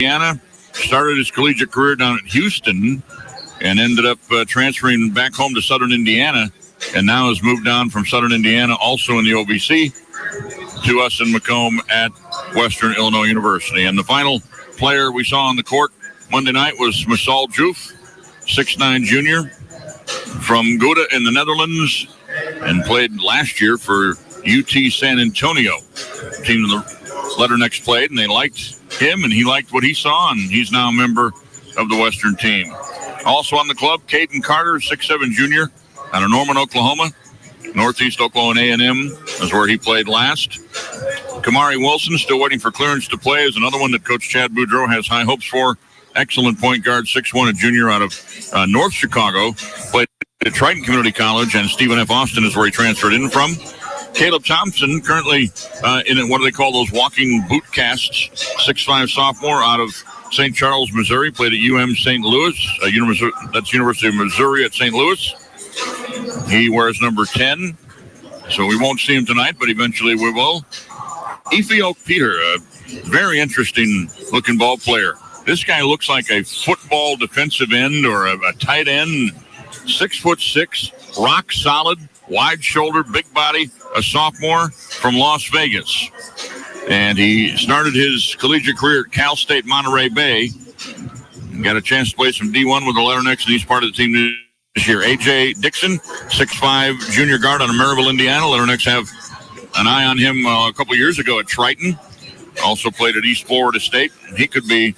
Indiana, started his collegiate career down at Houston, and ended up transferring back home to Southern Indiana, and now has moved on from Southern Indiana, also in the OVC, to us in Macomb at Western Illinois University. And the final player we saw on the court Monday night was Masal Joof, 6'9" junior from Gouda in the Netherlands, and played last year for UT San Antonio. The team the Letternecks played, and they liked him, and he liked what he saw, and he's now a member of the Western team. Also on the club, Caden Carter, 6'7" junior out of Norman, Oklahoma. Northeast Oklahoma A&M is where he played last. Kamari Wilson, still waiting for clearance to play, is another one that Coach Chad Boudreau has high hopes for. Excellent point guard, 6'1", a junior out of North Chicago. Played at Triton Community College, and Stephen F. Austin is where he transferred in from. Caleb Thompson, currently in what do they call those walking boot casts, 6'5" sophomore out of St. Charles, Missouri, played at UM St. Louis, that's University of Missouri at St. Louis. He wears number 10, so we won't see him tonight, but eventually we will. Ethiop Peter, a very interesting-looking ball player. This guy looks like a football defensive end or a tight end, 6'6", rock solid, wide shoulder, big body, a sophomore from Las Vegas. And he started his collegiate career at Cal State Monterey Bay. And got a chance to play some D1 with the Letternecks, and he's part of the team this year. A.J. Dixon, 6'5", junior guard out of Maryville, Indiana. Letternecks have an eye on him a couple years ago at Triton. Also played at East Florida State. He could be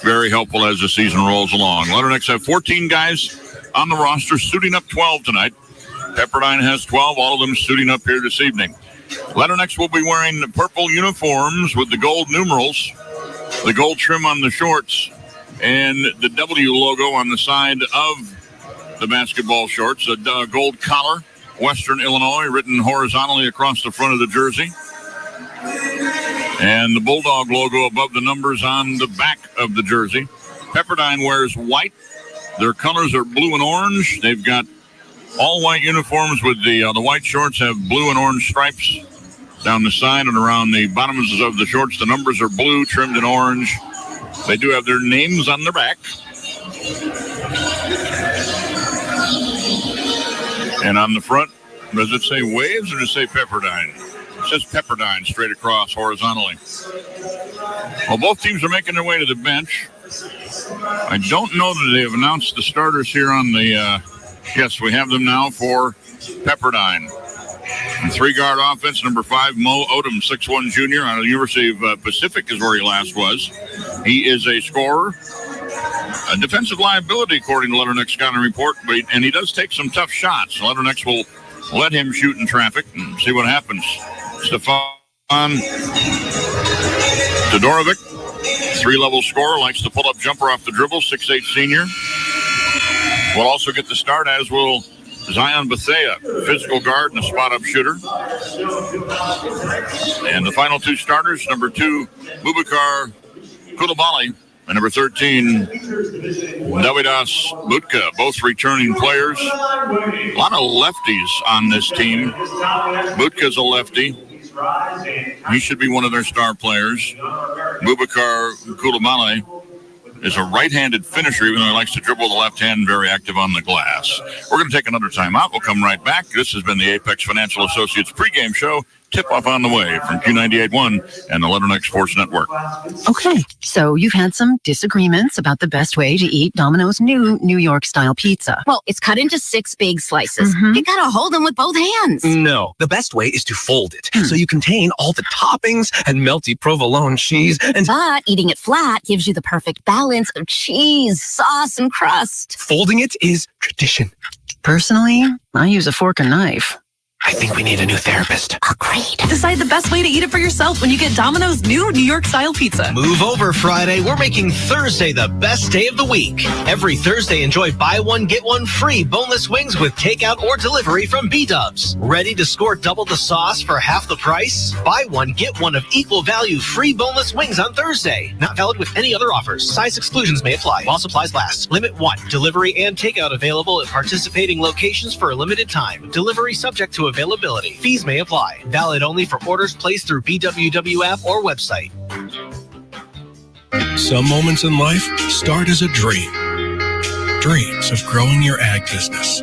very helpful as the season rolls along. Letternecks have 14 guys on the roster, suiting up 12 tonight. Pepperdine has 12, all of them suiting up here this evening. Letternecks will be wearing purple uniforms with the gold numerals, the gold trim on the shorts, and the W logo on the side of the basketball shorts. A gold collar, Western Illinois, written horizontally across the front of the jersey. And the Bulldog logo above the numbers on the back of the jersey. Pepperdine wears white. Their colors are blue and orange. They've got all white uniforms with the white shorts have blue and orange stripes down the side and around the bottoms of the shorts. The numbers are blue, trimmed in orange. They do have their names on their back. And on the front, does it say Waves or does it say Pepperdine? It says Pepperdine straight across horizontally. Well, both teams are making their way to the bench. I don't know that they have announced the starters here on the... Yes, we have them now for Pepperdine. And three-guard offense, number 5, Mo Odom, 6'1" junior out of the University of Pacific is where he last was. He is a scorer, a defensive liability, according to Letternecks scouting report, and he does take some tough shots. Letternecks will let him shoot in traffic and see what happens. Stefan Todorovic, 3-level scorer, likes to pull up jumper off the dribble, 6'8" senior. Will also get the start, as will Zion Bethea, physical guard and a spot-up shooter. And the final two starters, number 2, Bubakar Koulibaly, and number 13, Davidas Butka, both returning players. A lot of lefties on this team. Butka's a lefty. He should be one of their star players. Bubakar Koulibaly is a right-handed finisher, even though he likes to dribble with the left hand, very active on the glass. We're going to take another timeout. We'll come right back. This has been the Apex Financial Associates pregame show. Tip-off on the way from Q98.1 and the Letternecks Sports Network. Okay, so you've had some disagreements about the best way to eat Domino's new New York-style pizza. Well, it's cut into 6 big slices. You gotta hold them with both hands. No, the best way is to fold it so you contain all the toppings and melty provolone cheese. But eating it flat gives you the perfect balance of cheese, sauce, and crust. Folding it is tradition. Personally, I use a fork and knife. I think we need a new therapist. Agreed. Decide the best way to eat it for yourself when you get Domino's new New York-style pizza. Move over Friday. We're making Thursday the best day of the week. Every Thursday, enjoy buy one, get one free boneless wings with takeout or delivery from B-Dubs. Ready to score double the sauce for half the price? Buy one, get one of equal value free boneless wings on Thursday. Not valid with any other offers. Size exclusions may apply while supplies last. Limit 1. Delivery and takeout available at participating locations for a limited time. Delivery subject to availability. Fees may apply. Valid only for orders placed through BWW app or website. Some moments in life start as a dream. Dreams of growing your ag business.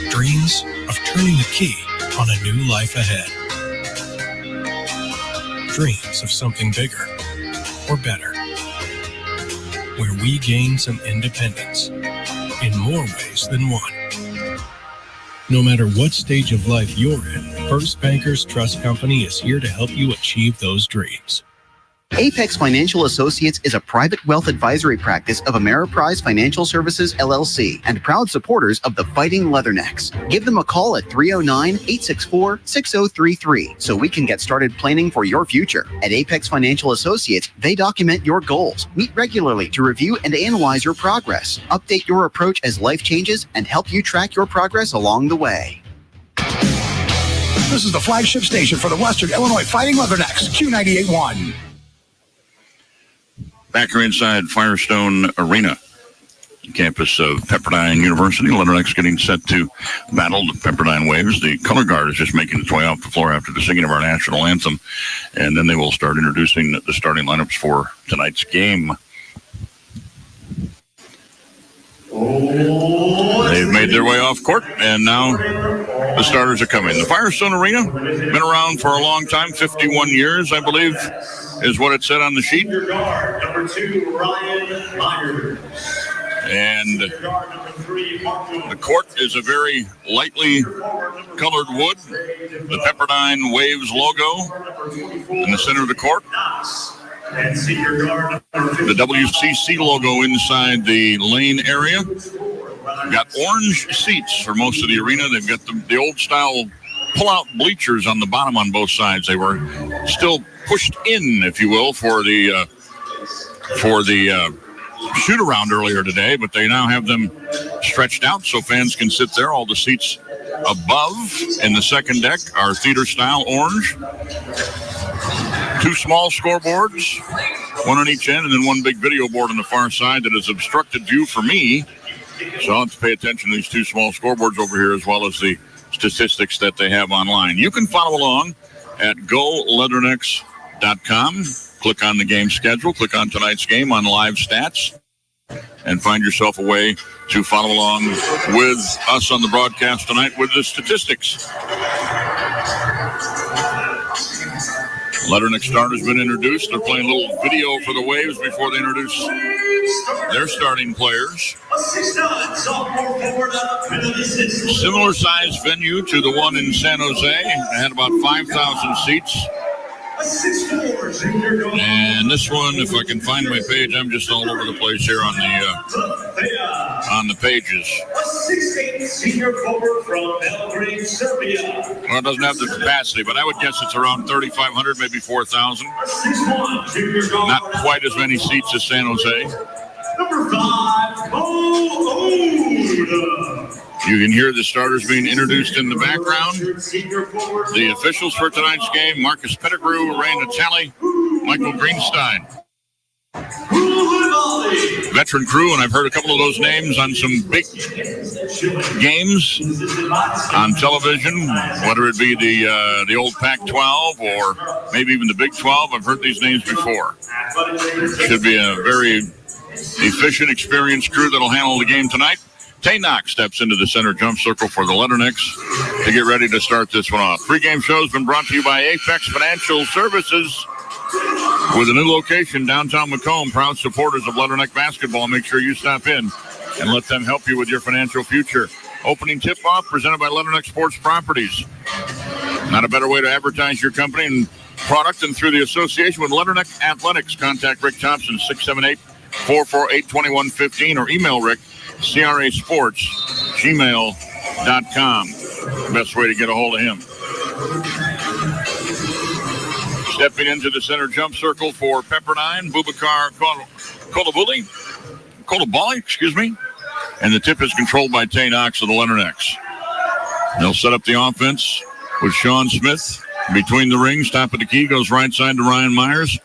Dreams of turning the key on a new life ahead. Dreams of something bigger or better, where we gain some independence in more ways than one. No matter what stage of life you're in, First Bankers Trust Company is here to help you achieve those dreams. Apex Financial Associates is a private wealth advisory practice of Ameriprise Financial Services, LLC, and proud supporters of the Fighting Leathernecks. Give them a call at 309-864-6033 so we can get started planning for your future. At Apex Financial Associates, they document your goals, meet regularly to review and analyze your progress, update your approach as life changes, and help you track your progress along the way. This is the flagship station for the Western Illinois Fighting Leathernecks, Q98.1. Back here inside Firestone Arena, campus of Pepperdine University. Leathernecks getting set to battle the Pepperdine Waves. The color guard is just making its way off the floor after the singing of our national anthem, and then they will start introducing the starting lineups for tonight's game. They've made their way off court, and now the starters are coming. The Firestone Arena, been around for a long time, 51 years, I believe, is what it said on the sheet. Number 2, Ryan Myers. And the court is a very lightly colored wood. The Pepperdine Waves logo in the center of the court. The WCC logo inside the lane area. We've got orange seats for most of the arena. They've got the old style pull-out bleachers on the bottom on both sides. They were still pushed in, if you will, for the shoot-around earlier today, but they now have them stretched out so fans can sit there. All the seats above in the second deck are theater-style orange. 2 small scoreboards, one on each end, and then one big video board on the far side that has obstructed view for me. So I'll have to pay attention to these 2 small scoreboards over here as well as the statistics that they have online. You can follow along at goleathernecks.com. Click on the game schedule, click on tonight's game on live stats, and find yourself a way to follow along with us on the broadcast tonight with the statistics. Leathernecks starter's been introduced. They're playing a little video for the Waves before they introduce their starting players. Similar size venue to the one in San Jose. It had about 5,000 seats. And this one, if I can find my page, I'm just all over the place here on the pages. Well, it doesn't have the capacity, but I would guess it's around 3,500, maybe 4,000. Not quite as many seats as San Jose. Number 5, You can hear the starters being introduced in the background. The officials for tonight's game: Marcus Pettigrew, Ray Natale, Michael Greenstein. Veteran crew, and I've heard a couple of those names on some big games on television, whether it be the old Pac-12 or maybe even the Big 12. I've heard these names before. Should be a very efficient, experienced crew that'll handle the game tonight. Tay Knox steps into the center jump circle for the Leathernecks to get ready to start this one off. Pre-game show has been brought to you by Apex Financial Services. With a new location downtown Macomb, proud supporters of Leatherneck basketball. Make sure you stop in and let them help you with your financial future. Opening tip-off presented by Leatherneck Sports Properties. Not a better way to advertise your company and product than through the association with Leatherneck Athletics. Contact Rick Thompson, 678-448-2115, or email Rick, crasports@gmail.com. Best way to get a hold of him. Stepping into the center jump circle for Pepperdine, Boubacar Kolabali, excuse me. And the tip is controlled by Tay Knox of the Leathernecks. They'll set up the offense with Sean Smith between the rings. Top of the key goes right side to Ryan Myers.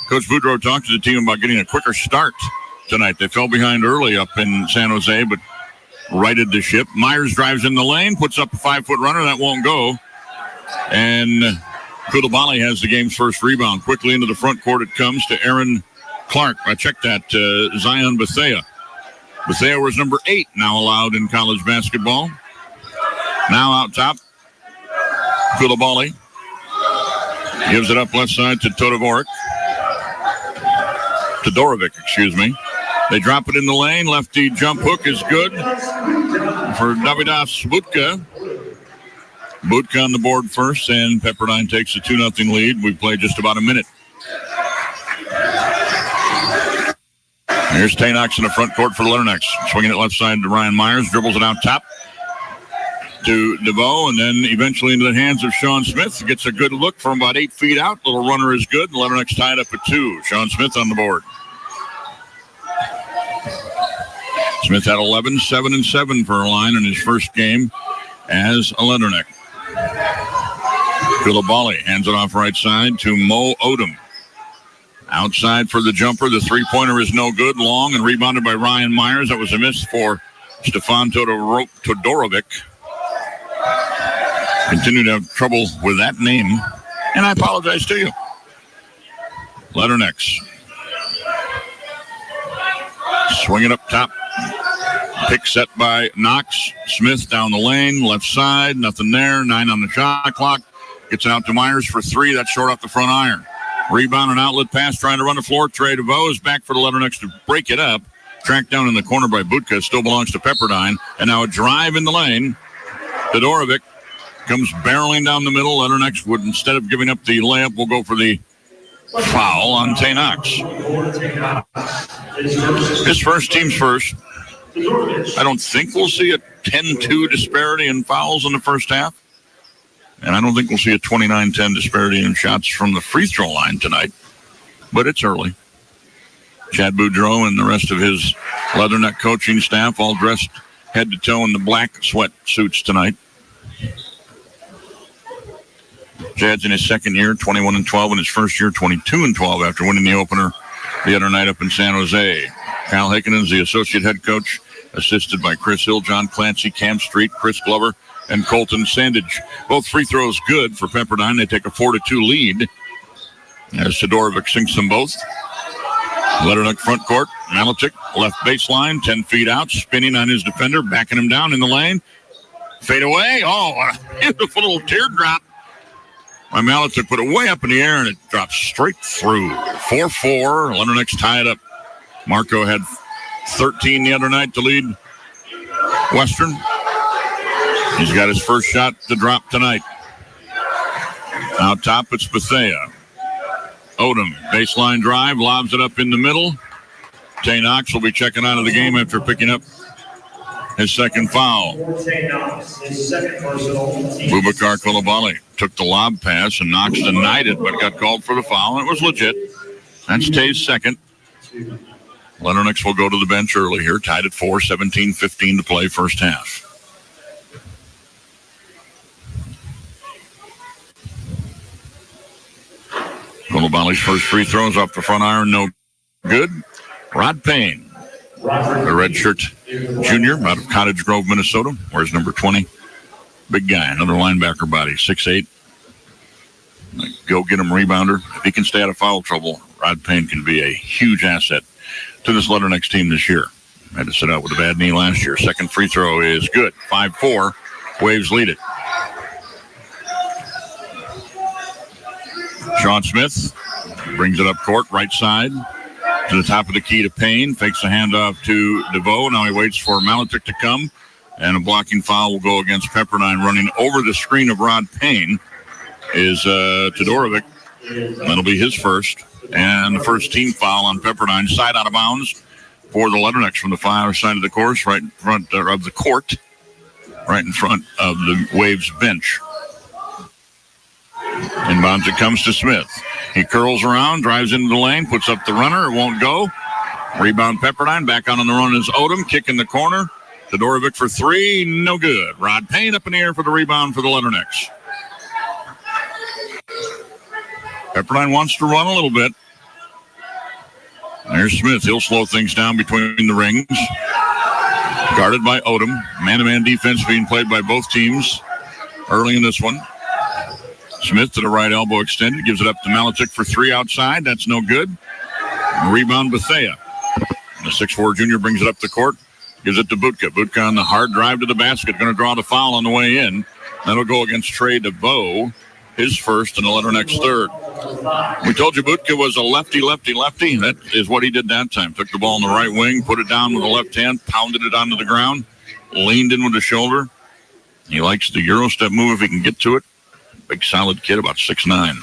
Coach Boudreau talked to the team about getting a quicker start tonight. They fell behind early up in San Jose, but righted the ship. Myers drives in the lane, puts up a 5-foot runner. That won't go. And Koulibaly has the game's first rebound. Quickly into the front court it comes to Aaron Clark. I checked that. Zion Bethea. Bethea was number 8 now allowed in college basketball. Now out top, Koulibaly gives it up left side to Todorovic. They drop it in the lane. Lefty jump hook is good for Davidas Budka. Budka on the board first, and Pepperdine takes a 2-0 lead. We played just about a minute. Here's Tanox in the front court for the Leathernex. Swinging it left side to Ryan Myers. Dribbles it out top to DeVoe, and then eventually into the hands of Sean Smith. Gets a good look from about 8 feet out. Little runner is good. The Leathernex tied up at 2. Sean Smith on the board. Smith had 11, 7 and 7 for a line in his first game as a Leatherneck. Koulibaly hands it off right side to Mo Odom. Outside for the jumper. The three-pointer is no good. Long and rebounded by Ryan Myers. That was a miss for Stefan Todorovic. Continue to have trouble with that name, and I apologize to you. Leathernecks. Swing it up top. Pick set by Knox. Smith down the lane, left side. Nothing there. 9 on the shot clock. Gets it out to Myers for 3. That's short off the front iron. Rebound and outlet pass, trying to run the floor. Trey DeVoe is back for the Leathernecks to break it up. Tracked down in the corner by Budka. Still belongs to Pepperdine. And now a drive in the lane. Todorovic comes barreling down the middle. Leathernecks would, instead of giving up the layup, will go for the foul on Tanox. His first, team's first. I don't think we'll see a 10-2 disparity in fouls in the first half. And I don't think we'll see a 29-10 disparity in shots from the free throw line tonight. But it's early. Chad Boudreau and the rest of his Leatherneck coaching staff all dressed head to toe in the black sweatsuits tonight. Chad's in his second year, 21-12, in his first year, 22-12, after winning the opener the other night up in San Jose. Kyle Heikkinen is the associate head coach, assisted by Chris Hill, John Clancy, Cam Street, Chris Glover, and Colton Sandage. Both free throws good for Pepperdine. They take a 4-2 lead as Todorovic sinks them both. Leatherneck front court. Malitic, left baseline, 10 feet out, spinning on his defender, backing him down in the lane. Fade away. Oh, a beautiful little teardrop. My Malitic put it way up in the air, and it drops straight through. 4-4. Leatherneck's tie it up. Marco had 13 the other night to lead Western. He's got his first shot to drop tonight. Out top, it's Bethea. Odom, baseline drive, lobs it up in the middle. Tay Knox will be checking out of the game after picking up his second foul. Boubacar Koulibaly took the lob pass, and Knox denied it, but got called for the foul, and it was legit. That's Tay's second. Leathernecks will go to the bench early here, tied at 4, 17-15 to play first half. Koulibaly's first free throws off the front iron, no good. Rod Payne, a redshirt junior out of Cottage Grove, Minnesota, wears number 20. Big guy, another linebacker body, 6'8". Go get him rebounder. If he can stay out of foul trouble, Rod Payne can be a huge asset to this Leathernecks team this year. Had to sit out with a bad knee last year. Second free throw is good. 5-4. Waves lead it. Sean Smith brings it up court, right side, to the top of the key to Payne. Fakes the handoff to DeVoe. Now he waits for Malitic to come, and a blocking foul will go against Pepperdine. Running over the screen of Rod Payne is Todorovic. That'll be his first. And the first team foul on Pepperdine. Side out of bounds for the Leathernecks from the far side of the course, right in front of the court, right in front of the Waves bench. Inbounds it comes to Smith. He curls around, drives into the lane, puts up the runner. It won't go. Rebound Pepperdine. Back on the run is Odom. Kick in the corner. Todorovic for 3. No good. Rod Payne up in the air for the rebound for the Leathernecks. Pepperdine wants to run a little bit. There's Smith. He'll slow things down between the rings. Guarded by Odom. Man-to-man defense being played by both teams early in this one. Smith to the right elbow extended, gives it up to Malachuk for three outside. That's no good. Rebound Bethea. The 6'4 junior brings it up the court, gives it to Butka. Butka on the hard drive to the basket, going to draw the foul on the way in. That'll go against Trey DeVoe, his first and the Letterneck's third. We told you Butka was a lefty. That is what he did that time. Took the ball in the right wing, put it down with the left hand, pounded it onto the ground, leaned in with the shoulder. He likes the Euro step move if he can get to it. Big solid kid, about 6'9".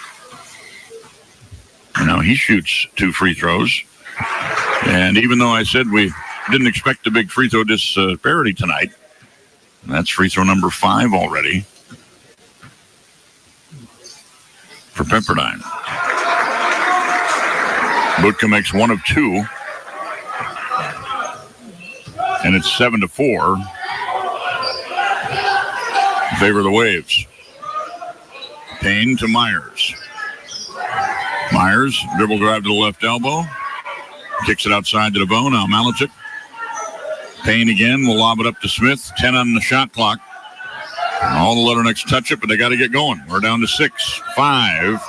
Now he shoots 2 free throws. And even though I said we didn't expect a big free throw disparity tonight, that's free throw number 5 already for Pepperdine. Butka makes 1 of 2. And it's 7-4 in favor of the Waves. Payne to Myers. Myers, dribble drive to the left elbow. Kicks it outside to DeVoe. Now Malachuk. Payne again will lob it up to Smith. 10 on the shot clock. All the Letternecks touch it, but they got to get going. We're down to 6-5.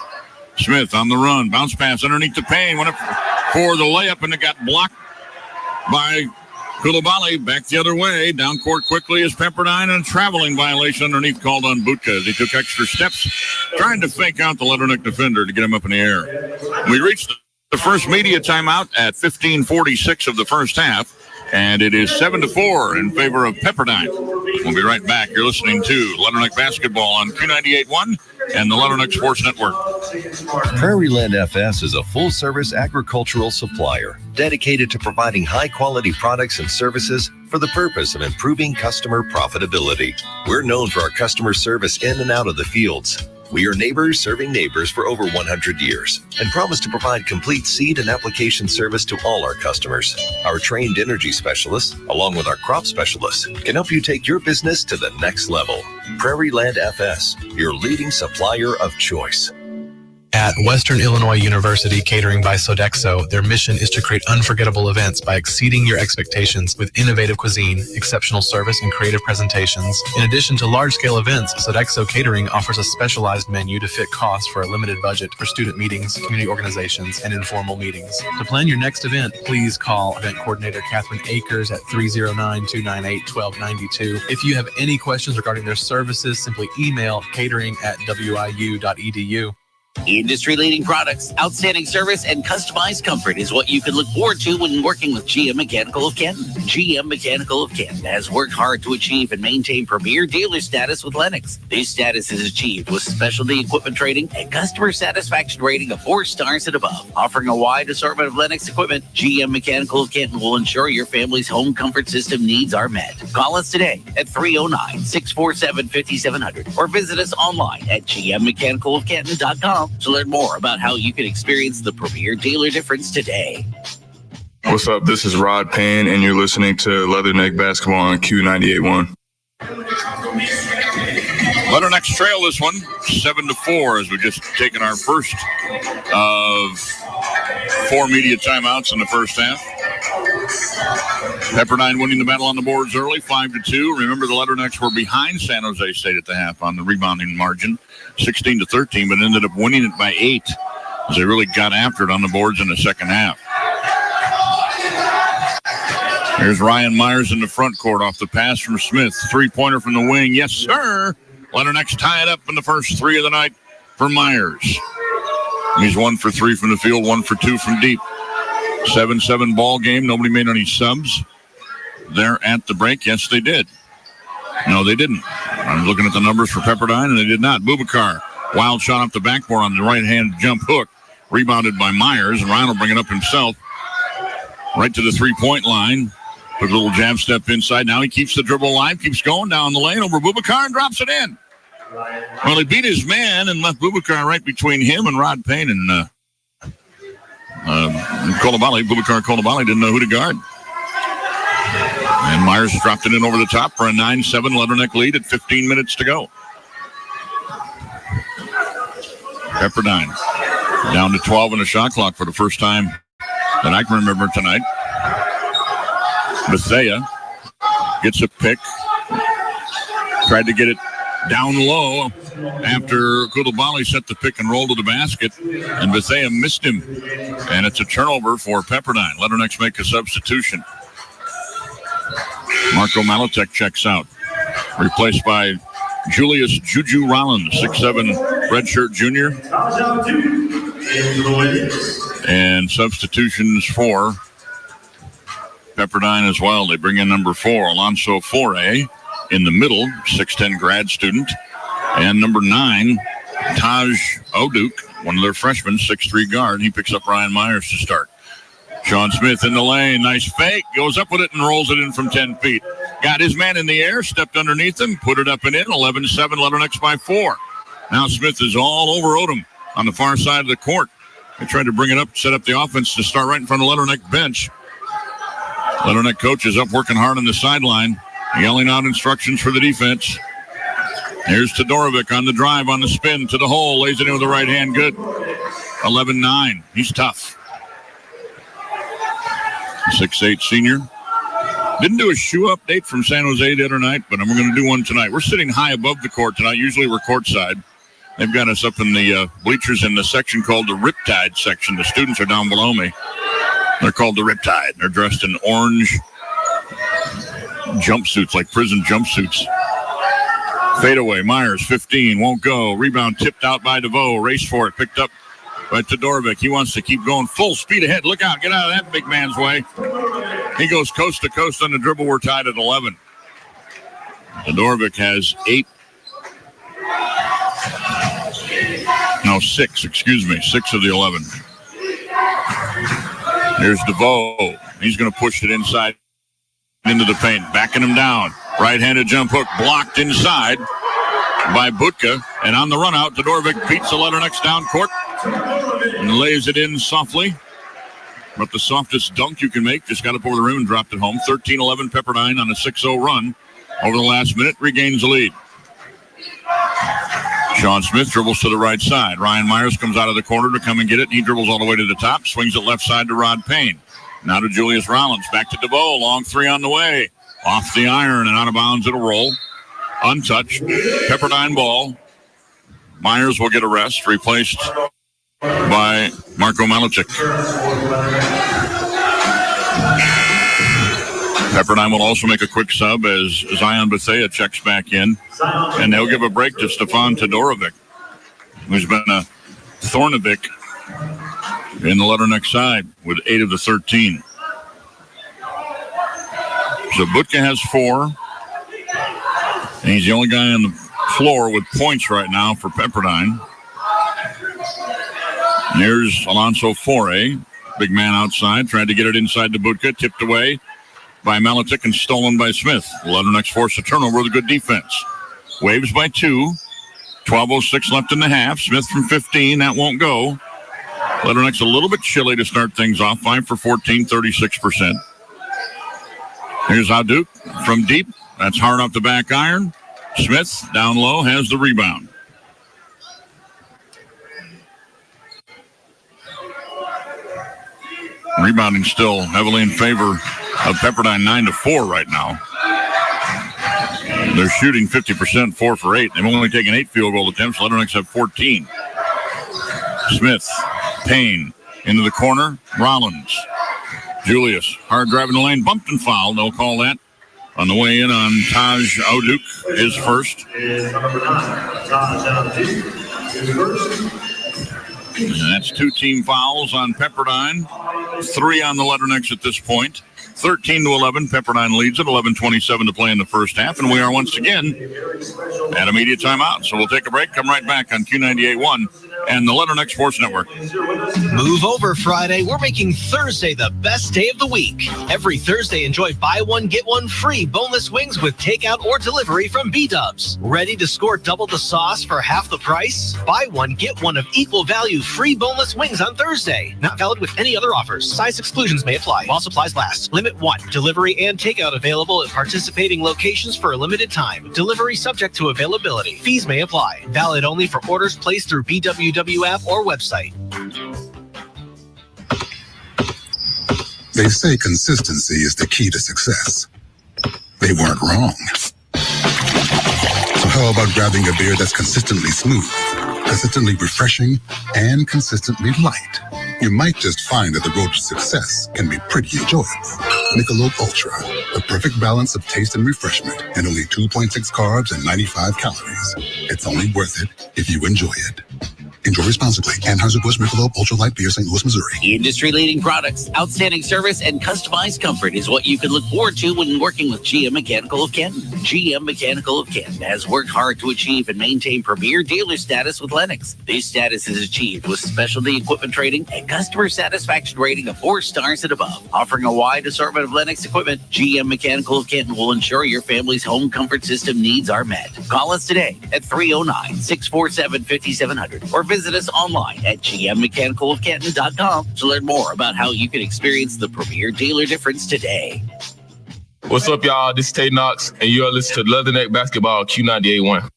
Smith on the run. Bounce pass underneath to Payne. Went up for the layup, and it got blocked by Coulibaly. Back the other way. Down court quickly is Pepperdine, and a traveling violation underneath called on Butka as he took extra steps, trying to fake out the Letterneck defender to get him up in the air. We reached the first media timeout at 15:46 of the first half, and it is 7-4 in favor of Pepperdine. We'll be right back. You're listening to Letterneck Basketball on Q98.1 and the Letterneck Sports Network. Prairie Land FS is a full-service agricultural supplier dedicated to providing high-quality products and services for the purpose of improving customer profitability. We're known for our customer service in and out of the fields. We are neighbors serving neighbors for over 100 years and promise to provide complete seed and application service to all our customers. Our trained energy specialists, along with our crop specialists, can help you take your business to the next level. Prairie Land FS, your leading supplier of choice. At Western Illinois University Catering by Sodexo, their mission is to create unforgettable events by exceeding your expectations with innovative cuisine, exceptional service, and creative presentations. In addition to large-scale events, Sodexo Catering offers a specialized menu to fit costs for a limited budget for student meetings, community organizations, and informal meetings. To plan your next event, please call event coordinator Catherine Akers at 309-298-1292. If you have any questions regarding their services, simply email catering@wiu.edu. Industry-leading products, outstanding service, and customized comfort is what you can look forward to when working with GM Mechanical of Kenton. GM Mechanical of Kenton has worked hard to achieve and maintain premier dealer status with Lennox. This status is achieved with specialty equipment training and customer satisfaction rating of 4 stars and above. Offering a wide assortment of Lennox equipment, GM Mechanical of Kenton will ensure your family's home comfort system needs are met. Call us today at 309-647-5700 or visit us online at gmmechanicalofkenton.com to learn more about how you can experience the premier dealer difference today. What's up? This is Rod Payne, and you're listening to Leatherneck Basketball on Q98.1. Letternecks trail this one 7-4 as we've just taken our first of 4 media timeouts in the first half. Pepperdine winning the battle on the boards early, 5-2. Remember, the Letternecks were behind San Jose State at the half on the rebounding margin, 16-13, but ended up winning it by 8 as they really got after it on the boards in the second half. Here's Ryan Myers in the front court off the pass from Smith. 3-pointer from the wing. Yes, sir. Letternecks tie it up in the first 3 of the night for Myers. He's 1 for 3 from the field, 1 for 2 from deep. 7-7 ball game. Nobody made any subs there at the break. Yes, they did. No, they didn't. I'm looking at the numbers for Pepperdine, and they did not. Bubakar, wild shot off the backboard on the right-hand jump hook. Rebounded by Myers, and Ryan will bring it up himself. Right to the 3-point line. Took a little jab step inside. Now he keeps the dribble alive, keeps going down the lane over Bubakar and drops it in. Well, he beat his man and left Bubakar right between him and Rod Payne and Coulibaly. Bubakar Coulibaly didn't know who to guard. And Myers dropped it in over the top for a 9-7 Leatherneck lead at 15 minutes to go. Pepperdine down to 12 in the shot clock for the first time that I can remember tonight. Bethea gets a pick. Tried to get it down low after Koulibaly set the pick and roll to the basket, and Bethea missed him. And it's a turnover for Pepperdine. Leatherneck's make a substitution. Marco Malatek checks out, replaced by Julius Juju Rollins, 6'7", redshirt junior. And substitutions for Pepperdine as well. They bring in number 4, Alonso Foray, in the middle, 6'10" grad student. And number 9, Taj Oduk, one of their freshmen, 6'3" guard. He picks up Ryan Myers to start. Sean Smith in the lane. Nice fake. Goes up with it and rolls it in from 10 feet. Got his man in the air, stepped underneath him, put it up and in. 11-7, Leatherneck's by 4. Now Smith is all over Odom on the far side of the court. They tried to bring it up, set up the offense to start right in front of the Leatherneck bench. Leatherneck coach is up working hard on the sideline, yelling out instructions for the defense. Here's Todorovic on the drive, on the spin to the hole, lays it in with the right hand. Good. 11-9. He's tough. 6'8" senior. Didn't do a shoe update from San Jose the other night, but I'm going to do one tonight. We're sitting high above the court tonight. Usually we're courtside. They've got us up in the bleachers in the section called the Riptide section. The students are down below me. They're called the Riptide. They're dressed in orange jumpsuits, like prison jumpsuits. Fadeaway, Myers, 15, won't go. Rebound tipped out by DeVoe. Race for it, picked up by Todorovic. He wants to keep going full speed ahead. Look out, get out of that big man's way. He goes coast to coast on the dribble. We're tied at 11. Todorovic has 6 of the 11. Here's DeVoe. He's going to push it inside into the paint, backing him down. Right-handed jump hook blocked inside by Butka. And on the run out, Todorovic beats the Leathernecks down court and lays it in softly. But the softest dunk you can make, just got up over the rim and dropped it home. 13-11 Pepperdine on a 6-0 run over the last minute, regains the lead. Sean Smith dribbles to the right side. Ryan Myers comes out of the corner to come and get it. He dribbles all the way to the top, swings it left side to Rod Payne. Now to Julius Rollins, back to DeVoe, long three on the way. Off the iron and out of bounds, it'll roll. Untouched. Pepperdine ball. Myers will get a rest, replaced by Marco Malachik. Pepperdine will also make a quick sub as Zion Bethea checks back in. And they'll give a break to Stefan Todorovic, who's been a Thornovic in the Leatherneck side with 8 of the 13. So Butka has 4. And he's the only guy on the floor with points right now for Pepperdine. And here's Alonso Foray, big man outside, tried to get it inside to Butka, tipped away by Malatic and stolen by Smith. The Leathernecks force a turnover with a good defense. Waves by 2. 12:06 left in the half. Smith from 15. That won't go. Leathernecks a little bit chilly to start things off. 5 for 14, 36%. Here's Haduk from deep. That's hard off the back iron. Smith down low has the rebound. Rebounding still heavily in favor of Pepperdine, 9-4 right now. They're shooting 50%, 4 for 8. They've only taken 8 field goal attempts. Leathernecks have 14. Smith, Payne, into the corner. Rollins, Julius, hard driving the lane, bumped and fouled. They'll call that on the way in on Taj Oduk, his first. And that's 2 team fouls on Pepperdine, 3 on the Leathernecks at this point. 13-11, Pepperdine leads it, 11:27 to play in the first half, and we are once again at immediate timeout. So we'll take a break, come right back on Q98.1 and the Leatherneck Sports Network. Move over Friday. We're making Thursday the best day of the week. Every Thursday, enjoy buy one, get one free boneless wings with takeout or delivery from B-Dubs. Ready to score double the sauce for half the price? Buy one, get one of equal value free boneless wings on Thursday. Not valid with any other offers. Size exclusions may apply while supplies last. Limit 1. Delivery and takeout available at participating locations for a limited time. Delivery subject to availability. Fees may apply. Valid only for orders placed through BWW app or website. They say consistency is the key to success. They weren't wrong. So How about grabbing a beer that's consistently smooth, consistently refreshing, and consistently light? You might just find that the road to success can be pretty enjoyable. Michelob Ultra, the perfect balance of taste and refreshment, and only 2.6 carbs and 95 calories. It's only worth it if you enjoy it. Enjoy responsibly. Anheuser-Busch Michelob Ultra Light Beer, St. Louis, Missouri. Industry-leading products, outstanding service, and customized comfort is what you can look forward to when working with GM Mechanical of Canton. GM Mechanical of Canton has worked hard to achieve and maintain premier dealer status with Lennox. This status is achieved with specialty equipment training and customer satisfaction rating of 4 stars and above. Offering a wide assortment of Lennox equipment, GM Mechanical of Canton will ensure your family's home comfort system needs are met. Call us today at 309-647-5700 or visit us online at gmmechanicalofcanton.com to learn more about how you can experience the premier dealer difference today. What's up, y'all? This is Tate Knox, and you are listening to Leatherneck Basketball Q98.1.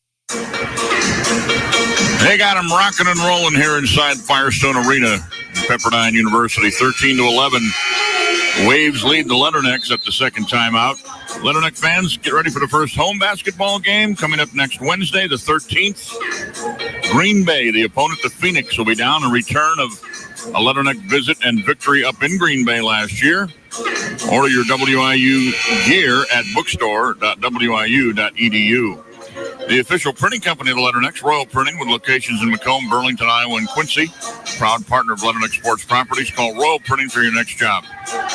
They got them rocking and rolling here inside Firestone Arena, Pepperdine University, 13-11. Waves lead the Leathernecks at the second timeout. Leatherneck fans, get ready for the first home basketball game coming up next Wednesday, the 13th. Green Bay, the opponent, the Phoenix, will be down. A return of a Leatherneck visit and victory up in Green Bay last year. Order your WIU gear at bookstore.wiu.edu. The official printing company of the Leathernecks, Royal Printing, with locations in Macomb, Burlington, Iowa, and Quincy. Proud partner of Leatherneck Sports Properties. Call Royal Printing for your next job.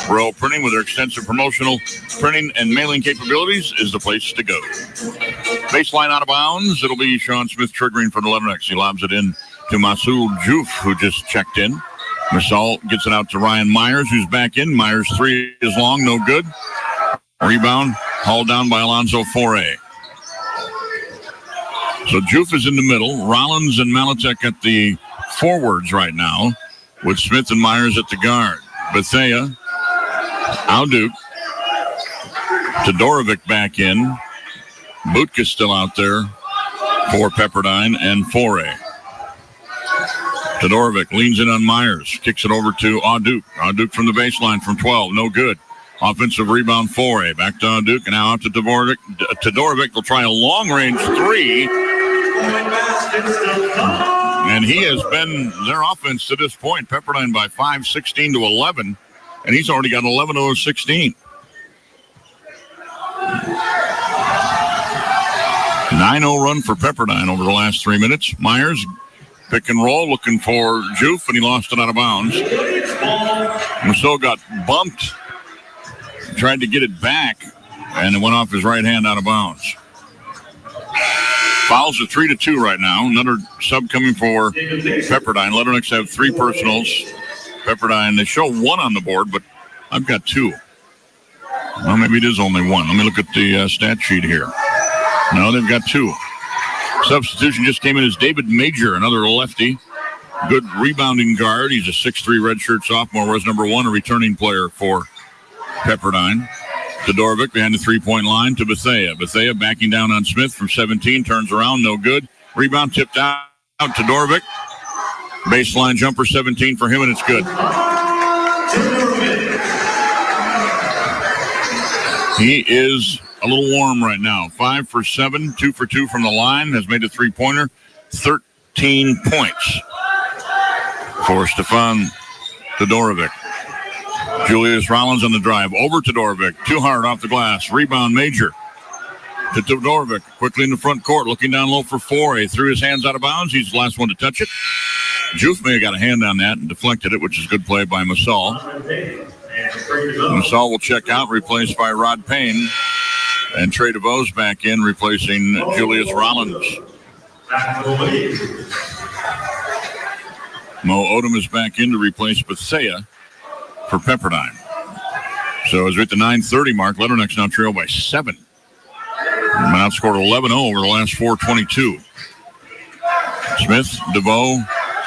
Royal Printing, with their extensive promotional printing and mailing capabilities, is the place to go. Baseline out of bounds. It'll be Sean Smith triggering for the Leathernecks. He lobs it in to Masoul Juf, who just checked in. Masal gets it out to Ryan Myers, who's back in. Myers' three is long, no good. Rebound hauled down by Alonzo Foray. So Juf is in the middle. Rollins and Malatek at the forwards right now, with Smith and Myers at the guard. Bethea, Alduk, Todorovic back in. Butka's still out there for Pepperdine, and Foray. Todorovic leans in on Myers, kicks it over to Auduk. Auduk from the baseline from 12, no good. Offensive rebound, Foray. Back to Auduk, and now out to Todorovic. Todorovic will try a long-range three. And he has been their offense to this point. Pepperdine by 5, 16-11. And he's already got 11 of 16. 9-0 run for Pepperdine over the last 3 minutes. Myers, pick and roll, looking for Juf, and he lost it out of bounds. Rousseau got bumped, tried to get it back, and it went off his right hand out of bounds. Fouls are 3-2 right now. Another sub coming for Pepperdine. Leathernecks have 3 personals. Pepperdine, they show 1 on the board, but I've got 2. Well, maybe it is only 1. Let me look at the stat sheet here. No, they've got 2. Substitution just came in as David Major, another lefty. Good rebounding guard. He's a 6'3" redshirt sophomore, was number 1, a returning player for Pepperdine. Todorovic behind the three-point line to Bethea. Bethea backing down on Smith from 17, turns around, no good. Rebound tipped out. Todorovic. Baseline jumper, 17 for him, and it's good. He is a little warm right now. 5 for 7, 2 for 2 from the line, has made a three-pointer. 13 points for Stefan Todorovic. Julius Rollins on the drive. Over to Todorovic. Too hard off the glass. Rebound Major to Todorovic. Quickly in the front court. Looking down low for Foray. Threw his hands out of bounds. He's the last one to touch it. Juf may have got a hand on that and deflected it, which is good play by Masal. Masal will check out, replaced by Rod Payne. And Trey DeVos back in, replacing Julius Rollins. Mo Odom is back in to replace Bethea for Pepperdine. So as we're at the 9:30 mark, Leathernecks now trail by 7. And outscored 11-0 over the last 4:22. Smith, DeVoe,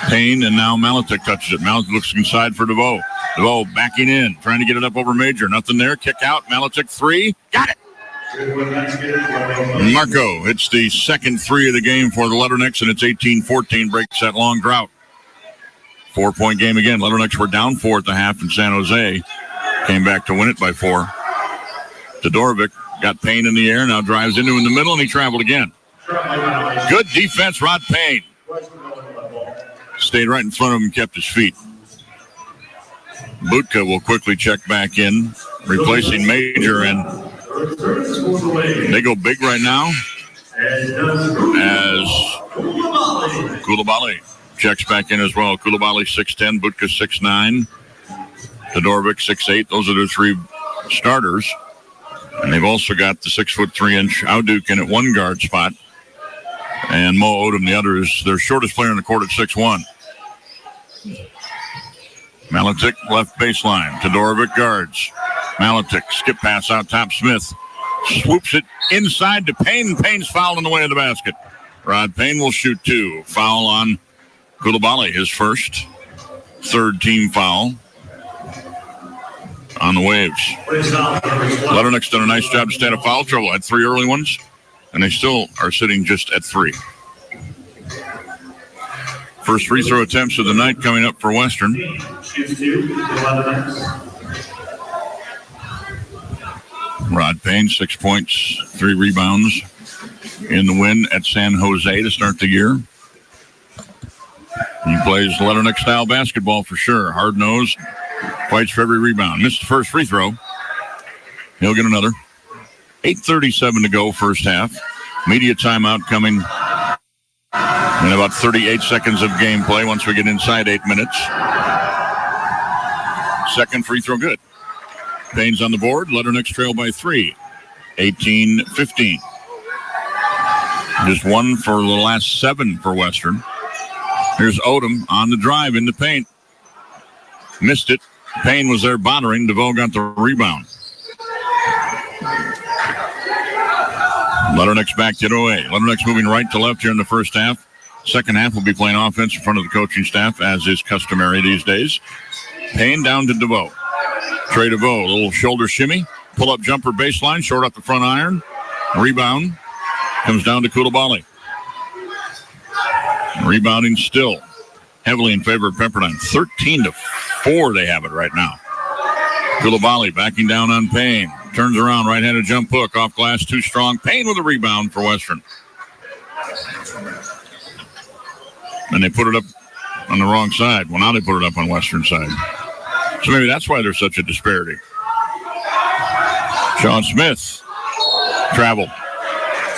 Payne, and now Malatek touches it. Malatek looks inside for DeVoe. DeVoe backing in, trying to get it up over Major. Nothing there. Kick out. Malatek 3. Got it. Marco hits the second 3 of the game for the Leathernecks, and it's 18-14. Breaks that long drought. 4-point game again. Leathernecks were down 4 at the half in San Jose. Came back to win it by 4. Todorovic got Payne in the air, now drives into in the middle, and he traveled again. Good defense, Rod Payne. Stayed right in front of him, kept his feet. Butka will quickly check back in, replacing Major, and they go big right now as Koulibaly checks back in as well. Koulibaly 6'10", Butka 6'9", Todorovic 6'8". Those are the three starters. And they've also got the 6'3" Auduk in at one guard spot. And Mo Odom, the other, is their shortest player in the court at 6'1". Maletic left baseline. Todorovic guards. Maletic skip pass out top. Smith swoops it inside to Payne. Payne's fouled in the way of the basket. Rod Payne will shoot two. Foul on Koulibaly, his first. Third team foul on the Waves. Letternick's done a nice job to stay out of foul trouble. Had three early ones, and they still are sitting just at three. First free throw attempts of the night coming up for Western. Rod Payne, 6 points, 3 rebounds in the win at San Jose to start the year. He plays Letternick-style basketball for sure. Hard-nosed, fights for every rebound. Missed the first free throw. He'll get another. 8:37 to go, first half. Media timeout coming in about 38 seconds of gameplay once we get inside 8 minutes. Second free throw good. Payne's on the board. Letternick's trail by 3. 18-15. Just one for the last 7 for Western. Here's Odom on the drive in the paint. Missed it. Payne was there bothering. DeVoe got the rebound. Letternick's backed it away. Letternick's moving right to left here in the first half. Second half will be playing offense in front of the coaching staff, as is customary these days. Payne down to DeVoe. Trey DeVoe, a little shoulder shimmy. Pull-up jumper baseline, short off the front iron. Rebound comes down to Koulibaly. Rebounding still heavily in favor of Pepperdine. 13-4 they have it right now. Koulibaly backing down on Payne. Turns around, right-handed jump hook. Off glass, too strong. Payne with a rebound for Western. And they put it up on the wrong side. Well, now they put it up on Western side. So maybe that's why there's such a disparity. Sean Smith traveled.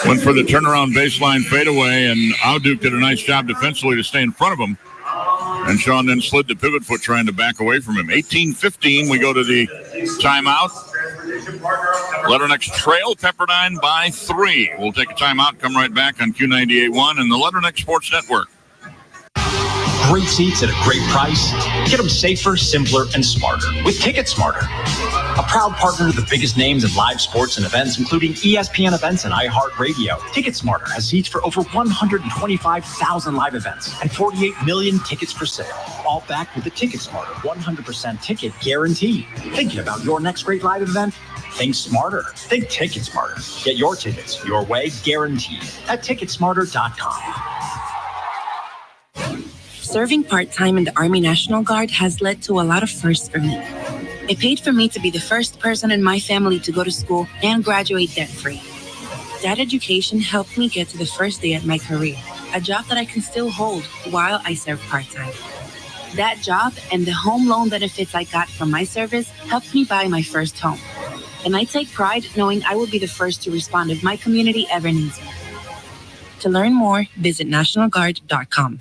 Went for the turnaround baseline fadeaway, and Auduk did a nice job defensively to stay in front of him. And Sean then slid the pivot foot trying to back away from him. 18-15, we go to the timeout. Letternick's trail Pepperdine by 3. We'll take a timeout, come right back on Q98.1 and the Letternick Sports Network. Great seats at a great price. Get them safer, simpler, and smarter with Ticket Smarter. A proud partner to the biggest names in live sports and events, including ESPN events and iHeartRadio. Ticket Smarter has seats for over 125,000 live events and 48 million tickets for sale. All backed with the Ticket Smarter 100% ticket guarantee. Thinking about your next great live event? Think smarter. Think Ticket Smarter. Get your tickets your way, guaranteed at Ticketsmarter.com. Serving part-time in the Army National Guard has led to a lot of firsts for me. It paid for me to be the first person in my family to go to school and graduate debt-free. That education helped me get to the first day at my career, a job that I can still hold while I serve part-time. That job and the home loan benefits I got from my service helped me buy my first home. And I take pride knowing I will be the first to respond if my community ever needs me. To learn more, visit nationalguard.com.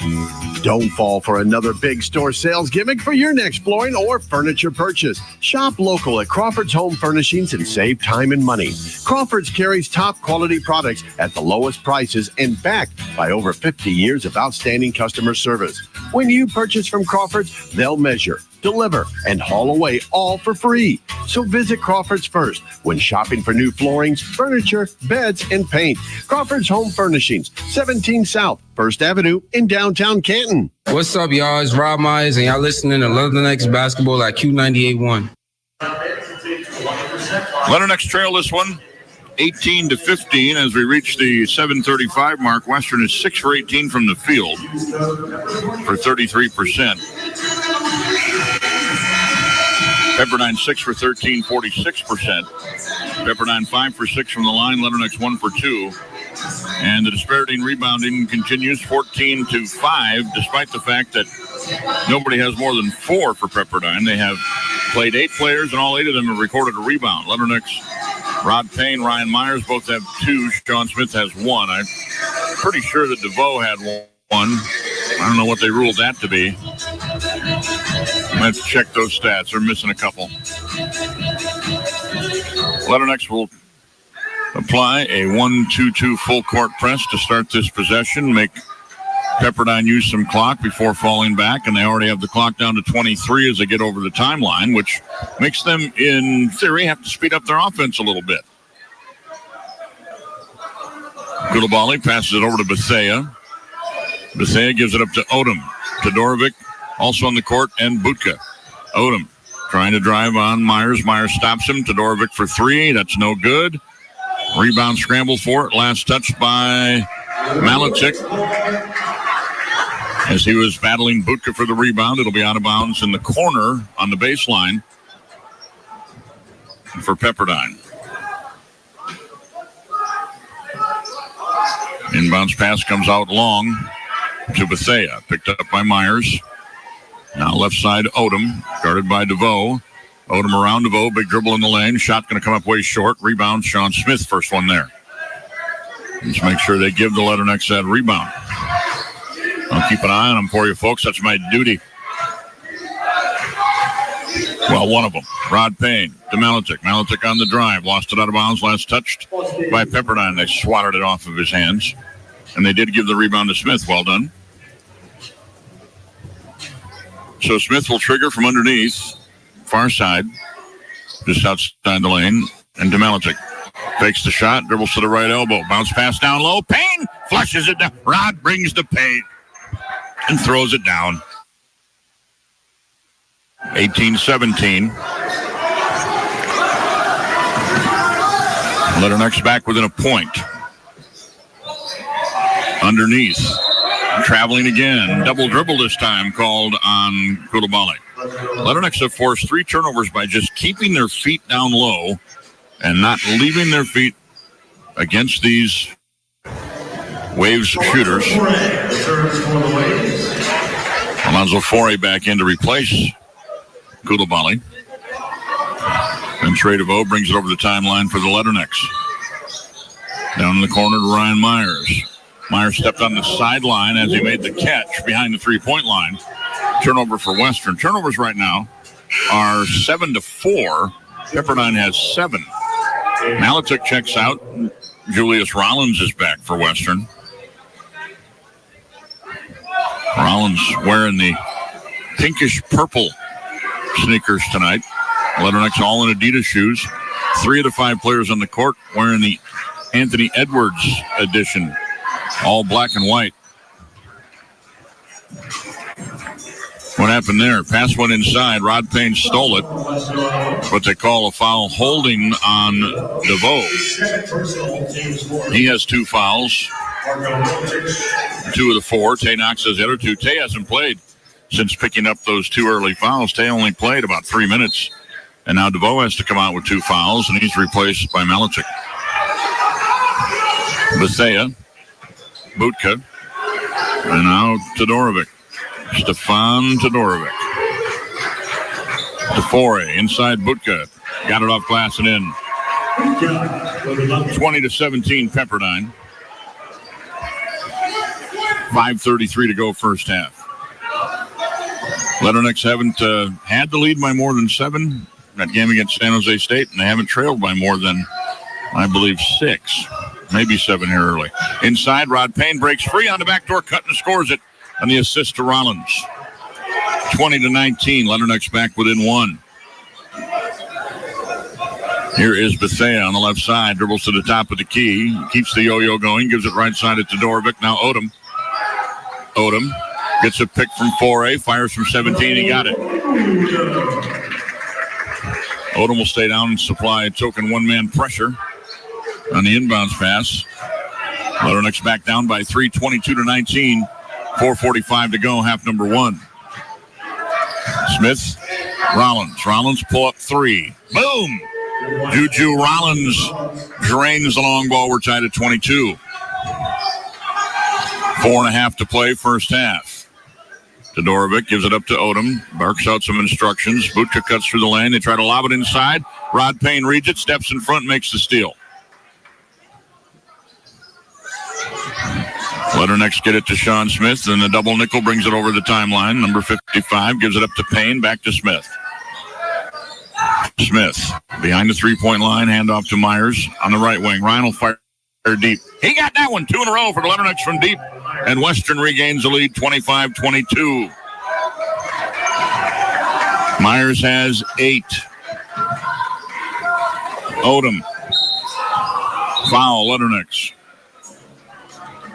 Don't fall for another big store sales gimmick for your next flooring or furniture purchase. Shop local at Crawford's Home Furnishings and save time and money. Crawford's carries top quality products at the lowest prices and backed by over 50 years of outstanding customer service. When you purchase from Crawford's, they'll measure, deliver, and haul away all for free. So visit Crawford's first when shopping for new floorings, furniture, beds, and paint. Crawford's Home Furnishings, 17 South, 1st Avenue in downtown Canton. What's up, y'all? It's Rob Myers, and y'all listening to Letternick's Basketball at Q98.1. Letternick's trail this one, 18-15 as we reach the 7:35 mark. Western is 6 for 18 from the field for 33%. Pepperdine 6 for 13, 46%. Pepperdine 5 for 6 from the line. Letternick's 1 for 2, And the disparity in rebounding continues 14-5, despite the fact that nobody has more than 4 for Pepperdine. They have played 8 players, and all 8 of them have recorded a rebound. Leatherneck's Rod Payne, Ryan Myers both have 2. Sean Smith has 1. I'm pretty sure that DeVoe had 1. I don't know what they ruled that to be. Let's check those stats. They're missing a couple. Leatherneck's will apply a 1-2-2 full court press to start this possession. Make Pepperdine use some clock before falling back, and they already have the clock down to 23 as they get over the timeline, which makes them, in theory, have to speed up their offense a little bit. Koulibaly passes it over to Bethea. Bethea gives it up to Odom. Todorovic also on the court, and Butka. Odom trying to drive on Myers. Myers stops him. Todorovic for 3. That's no good. Rebound scramble for it. Last touch by Malachik. As he was battling Butka for the rebound, it'll be out of bounds in the corner on the baseline for Pepperdine. Inbounds pass comes out long to Bethea. Picked up by Myers. Now left side, Odom, guarded by DeVoe. Odom around DeVoe, big dribble in the lane. Shot going to come up way short. Rebound, Sean Smith, first one there. Let's make sure they give the Leathernecks that rebound. I'll keep an eye on them for you, folks. That's my duty. Well, one of them, Rod Payne to Malachik. Malachik on the drive. Lost it out of bounds. Last touched by Pepperdine. They swatted it off of his hands. And they did give the rebound to Smith. Well done. So Smith will trigger from underneath. Far side. Just outside the lane. And to Malachik. Fakes the shot. Dribbles to the right elbow. Bounce pass down low. Payne flushes it down. Rod brings the Payne. And throws it down. 18-17. Leathernecks back within a point. Underneath. Traveling again. Double dribble this time called on Koulibaly. Leathernecks have forced 3 turnovers by just keeping their feet down low and not leaving their feet against these Waves shooters. Alonzo Forey back in to replace Koulibaly. And Trey DeVoe brings it over the timeline for the Leathernecks. Down in the corner to Ryan Myers. Myers stepped on the sideline as he made the catch behind the three-point line. Turnover for Western. Turnovers right now are 7-4. Pepperdine has 7. Malachik checks out. Julius Rollins is back for Western. Rollins wearing the pinkish purple sneakers tonight. Leathernecks all in Adidas shoes. 3 of the 5 players on the court wearing the Anthony Edwards edition. All black and white. What happened there? Pass went inside. Rod Payne stole it. What they call a foul holding on DeVoe. He has 2 fouls. 2 of the 4. Tay Knox has the other 2. Tay hasn't played since picking up those 2 early fouls. Tay only played about 3 minutes. And now DeVoe has to come out with 2 fouls, and he's replaced by Malachik. Bethea. Butka. And now Todorovic. Stefan Todorovic. DeFore inside Butka. Got it off glass and in. 20-17 Pepperdine. 5:33 to go first half. Leathernecks haven't had the lead by more than 7 that game against San Jose State, and they haven't trailed by more than, I believe, 6. Maybe 7 here early. Inside, Rod Payne breaks free on the backdoor cut and scores it. And the assist to Rollins. 20-19. Leathernecks back within 1. Here is Bethea on the left side. Dribbles to the top of the key. Keeps the yo-yo going. Gives it right side to Todorovic. Now Odom. Odom gets a pick from Forey. Fires from 17. He got it. Odom will stay down and supply token one-man pressure on the inbounds pass. Leathernecks back down by 3, 22-19. 4:45 to go, half number 1. Smith, Rollins. Rollins pull up 3. Boom! Juju Rollins drains the long ball. We're tied at 22. 4.5 to play, first half. Todorovic gives it up to Odom. Barks out some instructions. Butka cuts through the lane. They try to lob it inside. Rod Payne reads it, steps in front, makes the steal. Leatherneck's get it to Sean Smith, and the double nickel brings it over the timeline. Number 55 gives it up to Payne, back to Smith. Smith behind the three-point line, handoff to Myers on the right wing. Ryan will fire deep. He got that one, 2 in a row for the Leathernecks from deep, and Western regains the lead 25-22. Myers has 8. Odom. Foul, Leathernecks.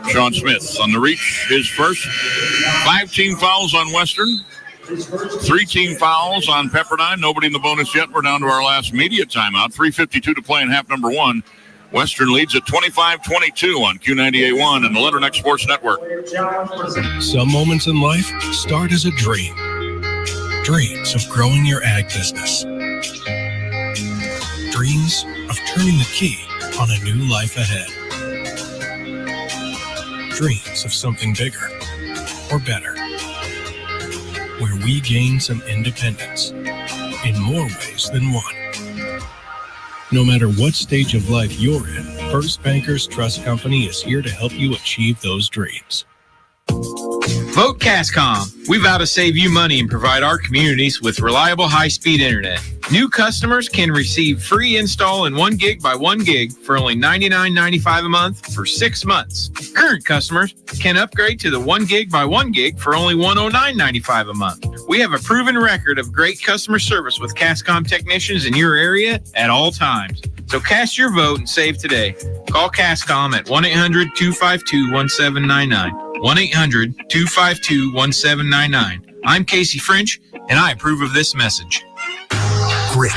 Sean Smith on the reach, his first. 5 team fouls on Western. 3 team fouls on Pepperdine. Nobody in the bonus yet. We're down to our last media timeout. 3:52 to play in half number 1. Western leads at 25-22 on Q98.1 and the Leatherneck Sports Network. Some moments in life start as a dream. Dreams of growing your ag business. Dreams of turning the key on a new life ahead. Dreams of something bigger or better, where we gain some independence in more ways than one. No matter what stage of life you're in, First Bankers Trust Company is here to help you achieve those dreams. Vote Cascom. We vow to save you money and provide our communities with reliable high-speed internet. New customers can receive free install and 1 gig by 1 gig for only $99.95 a month for 6 months. Current customers can upgrade to the 1 gig by 1 gig for only $109.95 a month. We have a proven record of great customer service with Cascom technicians in your area at all times. So cast your vote and save today. Call Cascom at 1-800-252-1799. 1-800-252-1799. I'm Casey French, and I approve of this message. Grit.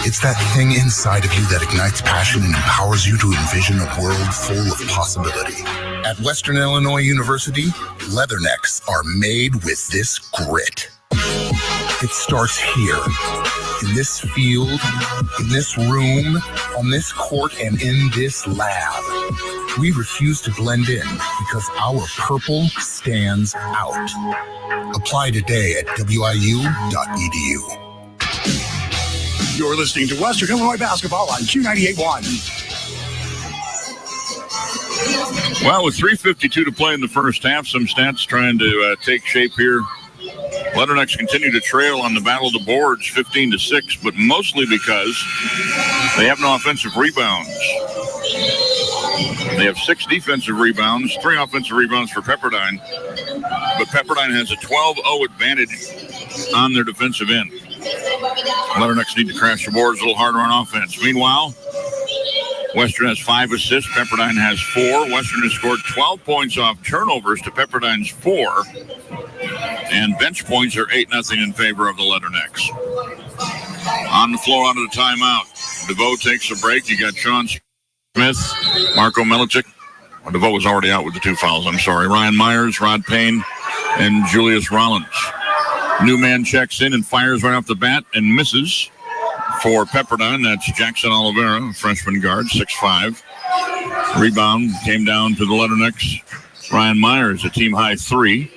It's that thing inside of you that ignites passion and empowers you to envision a world full of possibility. At Western Illinois University, Leathernecks are made with this grit. It starts here, in this field, in this room, on this court, and in this lab. We refuse to blend in because our purple stands out. Apply today at wiu.edu. You're listening to Western Illinois Basketball on Q98.1. Well, with 3:52 to play in the first half, some stats trying to take shape here. Leathernecks continue to trail on the battle of the boards 15-6, but mostly because they have no offensive rebounds. They have 6 defensive rebounds, 3 offensive rebounds for Pepperdine, but Pepperdine has a 12-0 advantage on their defensive end. Leathernecks need to crash the boards a little harder on offense. Meanwhile, Western has 5 assists. Pepperdine has 4. Western has scored 12 points off turnovers to Pepperdine's 4. And bench points are 8-0 in favor of the Leathernecks. On the floor out of the timeout. DeVoe takes a break. You got Sean Smith, Marco Milicic. Well, DeVoe was already out with the 2 fouls. I'm sorry. Ryan Myers, Rod Payne, and Julius Rollins. New man checks in and fires right off the bat and misses. For Pepperdine, that's Jackson Oliveira, freshman guard, 6'5". Rebound came down to the Leathernecks. Ryan Myers, a team-high 3.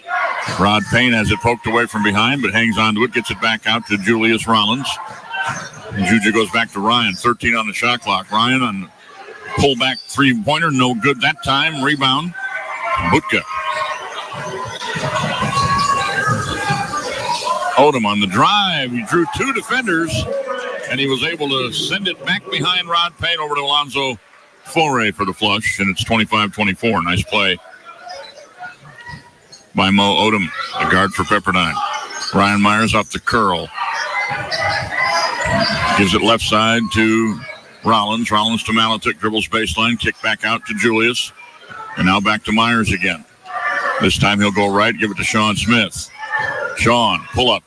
Rod Payne has it poked away from behind, but hangs on to it, gets it back out to Julius Rollins. And Juju goes back to Ryan, 13 on the shot clock. Ryan on pullback three-pointer, no good that time. Rebound, Butka. Odom on the drive. He drew 2 defenders, and he was able to send it back behind Rod Payne over to Alonzo Foray for the flush, and it's 25-24. Nice play by Mo Odom, the guard for Pepperdine. Ryan Myers off the curl. Gives it left side to Rollins. Rollins to Malitic, dribbles baseline, kick back out to Julius, and now back to Myers again. This time he'll go right, give it to Sean Smith. Sean, pull up.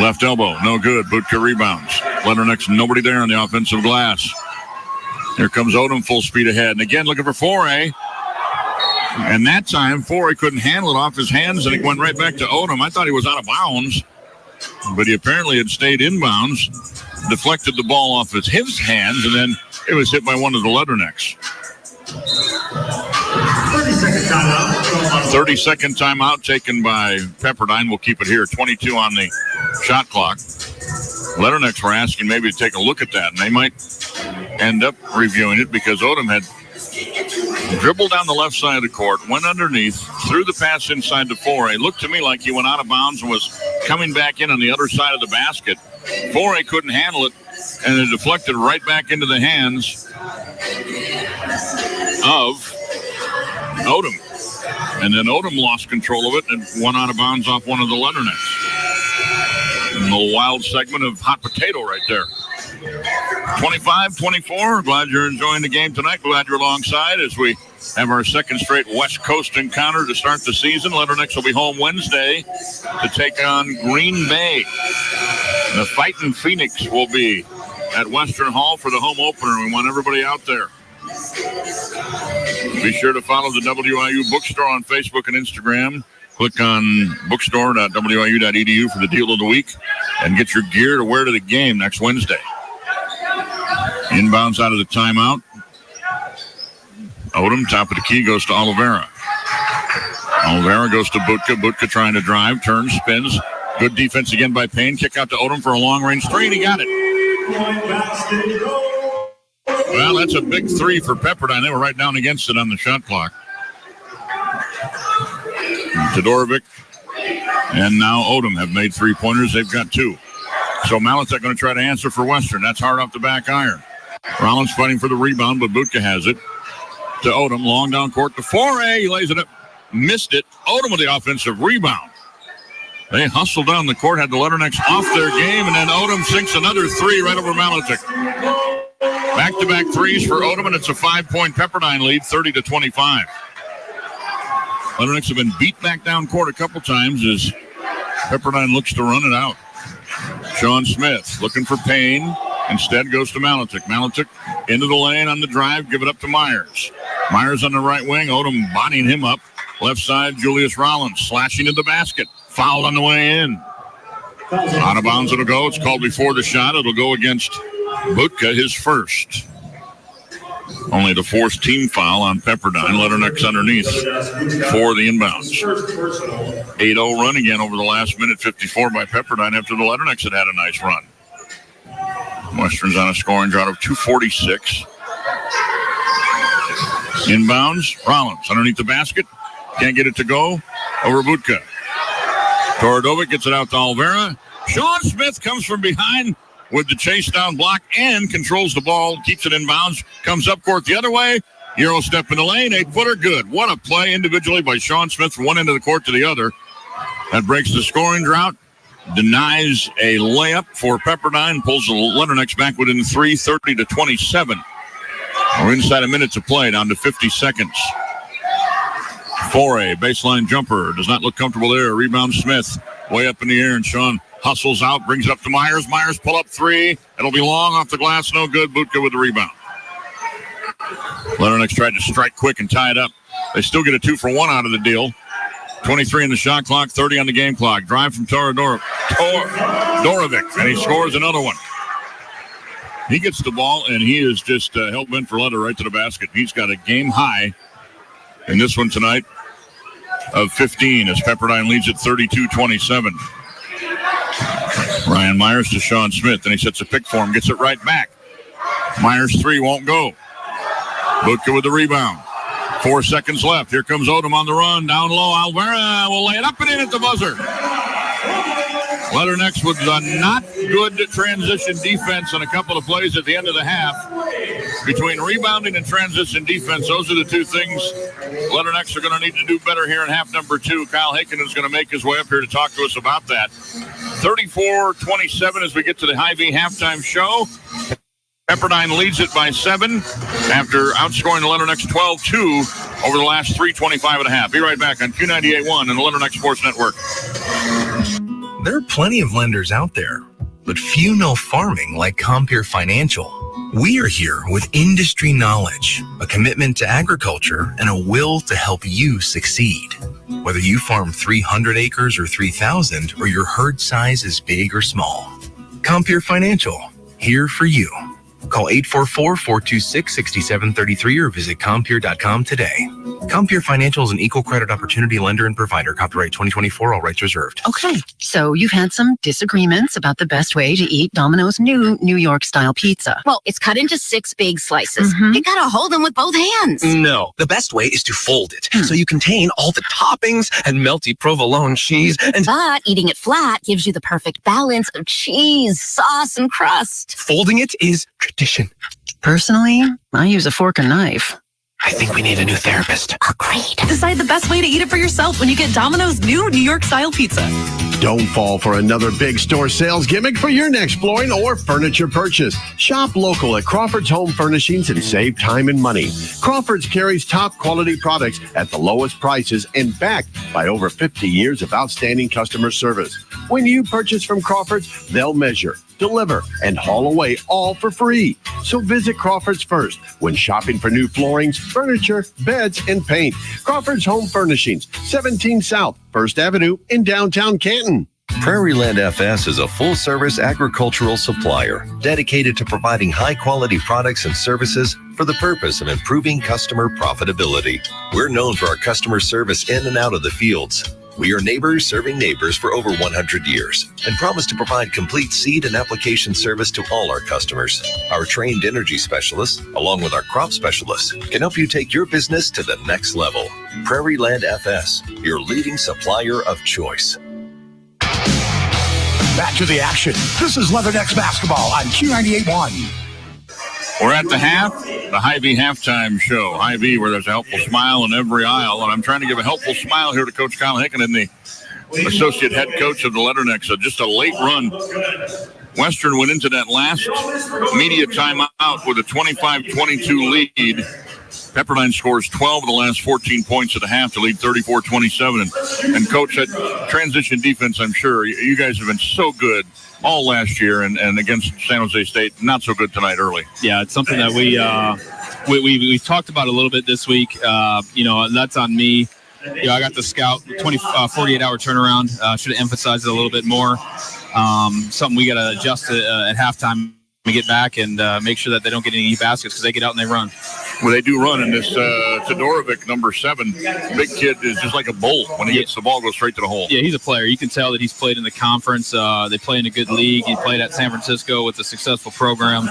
Left elbow, no good. Butka rebounds. Leathernecks, nobody there on the offensive glass. Here comes Odom full speed ahead. And again, looking for Foray. And that time, Foray couldn't handle it off his hands, and it went right back to Odom. I thought he was out of bounds, but he apparently had stayed inbounds, deflected the ball off his hands, and then it was hit by one of the Leathernecks. 30-second timeout taken by Pepperdine. We'll keep it here. 22 on the shot clock. Letternex were asking maybe to take a look at that, and they might end up reviewing it because Odom had dribbled down the left side of the court, went underneath, threw the pass inside the Foray. Looked to me like he went out of bounds and was coming back in on the other side of the basket. Foray couldn't handle it, and it deflected right back into the hands of Odom. And then Odom lost control of it and went out of bounds off one of the Letternecks. A little wild segment of hot potato right there. 25-24. Glad you're enjoying the game tonight. Glad you're alongside as we have our second straight West Coast encounter to start the season. Letternecks will be home Wednesday to take on Green Bay. The Fighting Phoenix will be at Western Hall for the home opener. We want everybody out there. Be sure to follow the WIU bookstore on Facebook and Instagram. Click on bookstore.wiu.edu for the deal of the week and get your gear to wear to the game next Wednesday. Inbounds out of the timeout. Odom, top of the key, goes to Oliveira. Oliveira goes to Butka. Butka trying to drive, turns, spins. Good defense again by Payne. Kick out to Odom for a long-range three, and he got it. Well, that's a big three for Pepperdine. They were right down against it on the shot clock. Todorovic and now Odom have made three-pointers. They've got two. So Malitek going to try to answer for Western. That's hard off the back iron. Rollins fighting for the rebound, but Butka has it. To Odom, long down court to Foray. He lays it up, missed it. Odom with the offensive rebound. They hustled down the court, had the Letternecks off their game, and then Odom sinks another three right over Malitek. Back-to-back threes for Odom, and it's a 5-point Pepperdine lead, 30-25. Letternecks have been beat back down court a couple times as Pepperdine looks to run it out. Sean Smith looking for Payne. Instead goes to Malitek. Malitek into the lane on the drive. Give it up to Myers. Myers on the right wing. Odom bodying him up. Left side, Julius Rollins slashing to the basket. Fouled on the way in. Out of bounds it'll go. It's called before the shot. It'll go against Butka, his first. Only the fourth team foul on Pepperdine. Letternecks underneath for the inbounds. 8-0 run again over the last minute 54 by Pepperdine after the Letternecks had a nice run. Western's on a scoring drought of 246. Inbounds, Rollins underneath the basket. Can't get it to go. Over Butka. Todorovic gets it out to Oliveira. Sean Smith comes from behind with the chase down block and controls the ball, keeps it in bounds, comes up court the other way. Euro step in the lane, 8-footer, good. What a play individually by Sean Smith from one end of the court to the other. That breaks the scoring drought, denies a layup for Pepperdine, pulls the Letternecks back within 3, 30-27. We're inside a minute to play, down to 50 seconds. Foray, baseline jumper, does not look comfortable there. Rebound Smith, way up in the air, and Sean hustles out, brings it up to Myers. Myers pull up three. It'll be long off the glass, no good. Butka with the rebound. Letternecks tried to strike quick and tie it up. They still get a 2-for-1 out of the deal. 23 in the shot clock, 30 on the game clock. Drive from Todorovic, and he scores another one. He gets the ball, and he is just hell-bent for leather right to the basket. He's got a game high in this one tonight of 15 as Pepperdine leads at 32-27. Ryan Myers to Sean Smith, and he sets a pick for him, gets it right back. Myers' three won't go. Butka with the rebound. 4 seconds left. Here comes Odom on the run. Down low, Alvera will lay it up and in at the buzzer. Letternecks with not good transition defense on a couple of plays at the end of the half. Between rebounding and transition defense, those are the two things Letternecks are going to need to do better here in half number 2. Kyle Haken is going to make his way up here to talk to us about that. 34-27 as we get to the Hy-Vee halftime show. Pepperdine leads it by 7 after outscoring the Letternecks 12-2 over the last 3:25 and a half. Be right back on Q98.1 and the Letternecks Sports Network. There are plenty of lenders out there, but few know farming like Compeer Financial. We are here with industry knowledge, a commitment to agriculture, and a will to help you succeed. Whether you farm 300 acres or 3,000, or your herd size is big or small, Compeer Financial, here for you. Call 844-426-6733 or visit Compeer.com today. Compeer Financial is an equal credit opportunity lender and provider. Copyright 2024, all rights reserved. Okay, so you've had some disagreements about the best way to eat Domino's new New York-style pizza. Well, it's cut into 6 big slices. You gotta hold them with both hands. No, the best way is to fold it so you contain all the toppings and melty provolone cheese. But eating it flat gives you the perfect balance of cheese, sauce, and crust. Folding it is tradition. Personally, I use a fork and knife. I think we need a new therapist. Agreed. Decide the best way to eat it for yourself when you get Domino's new New York-style pizza. Don't fall for another big store sales gimmick for your next flooring or furniture purchase. Shop local at Crawford's Home Furnishings and save time and money. Crawford's carries top quality products at the lowest prices and backed by over 50 years of outstanding customer service. When you purchase from Crawford's, they'll measure, deliver, and haul away all for free. So visit Crawford's first when shopping for new floorings, furniture, beds, and paint. Crawford's Home Furnishings, 17 South 1st Avenue in downtown Canton. Prairie Land FS is a full-service agricultural supplier dedicated to providing high-quality products and services for the purpose of improving customer profitability. We're known for our customer service in and out of the fields. We are neighbors serving neighbors for over 100 years and promise to provide complete seed and application service to all our customers. Our trained energy specialists, along with our crop specialists, can help you take your business to the next level. Prairie Land FS, your leading supplier of choice. Back to the action. This is Leathernecks basketball on Q98.1. We're at the Hy-Vee halftime show. Hy-Vee, where there's a helpful smile in every aisle. And I'm trying to give a helpful smile here to Coach Kyle Hickinen, the associate head coach of the Leathernecks. So just a late run. Western went into that last media timeout with a 25-22 lead. Pepperdine scores 12 of the last 14 points at the half to lead 34-27. And Coach, that transition defense, I'm sure, you guys have been so good all last year, and against San Jose State, not so good tonight early. Yeah, it's something that we talked about a little bit this week. That's on me. I got the scout 48-hour turnaround. Should have emphasized it a little bit more. Something we got to adjust at halftime and get back and make sure that they don't get any baskets because they get out and they run. Well, they do run, and this Todorovic, number 7, big kid, is just like a bull. When he gets the ball, goes straight to the hole. Yeah, he's a player. You can tell that he's played in the conference. They play in a good league. He played at San Francisco with a successful program.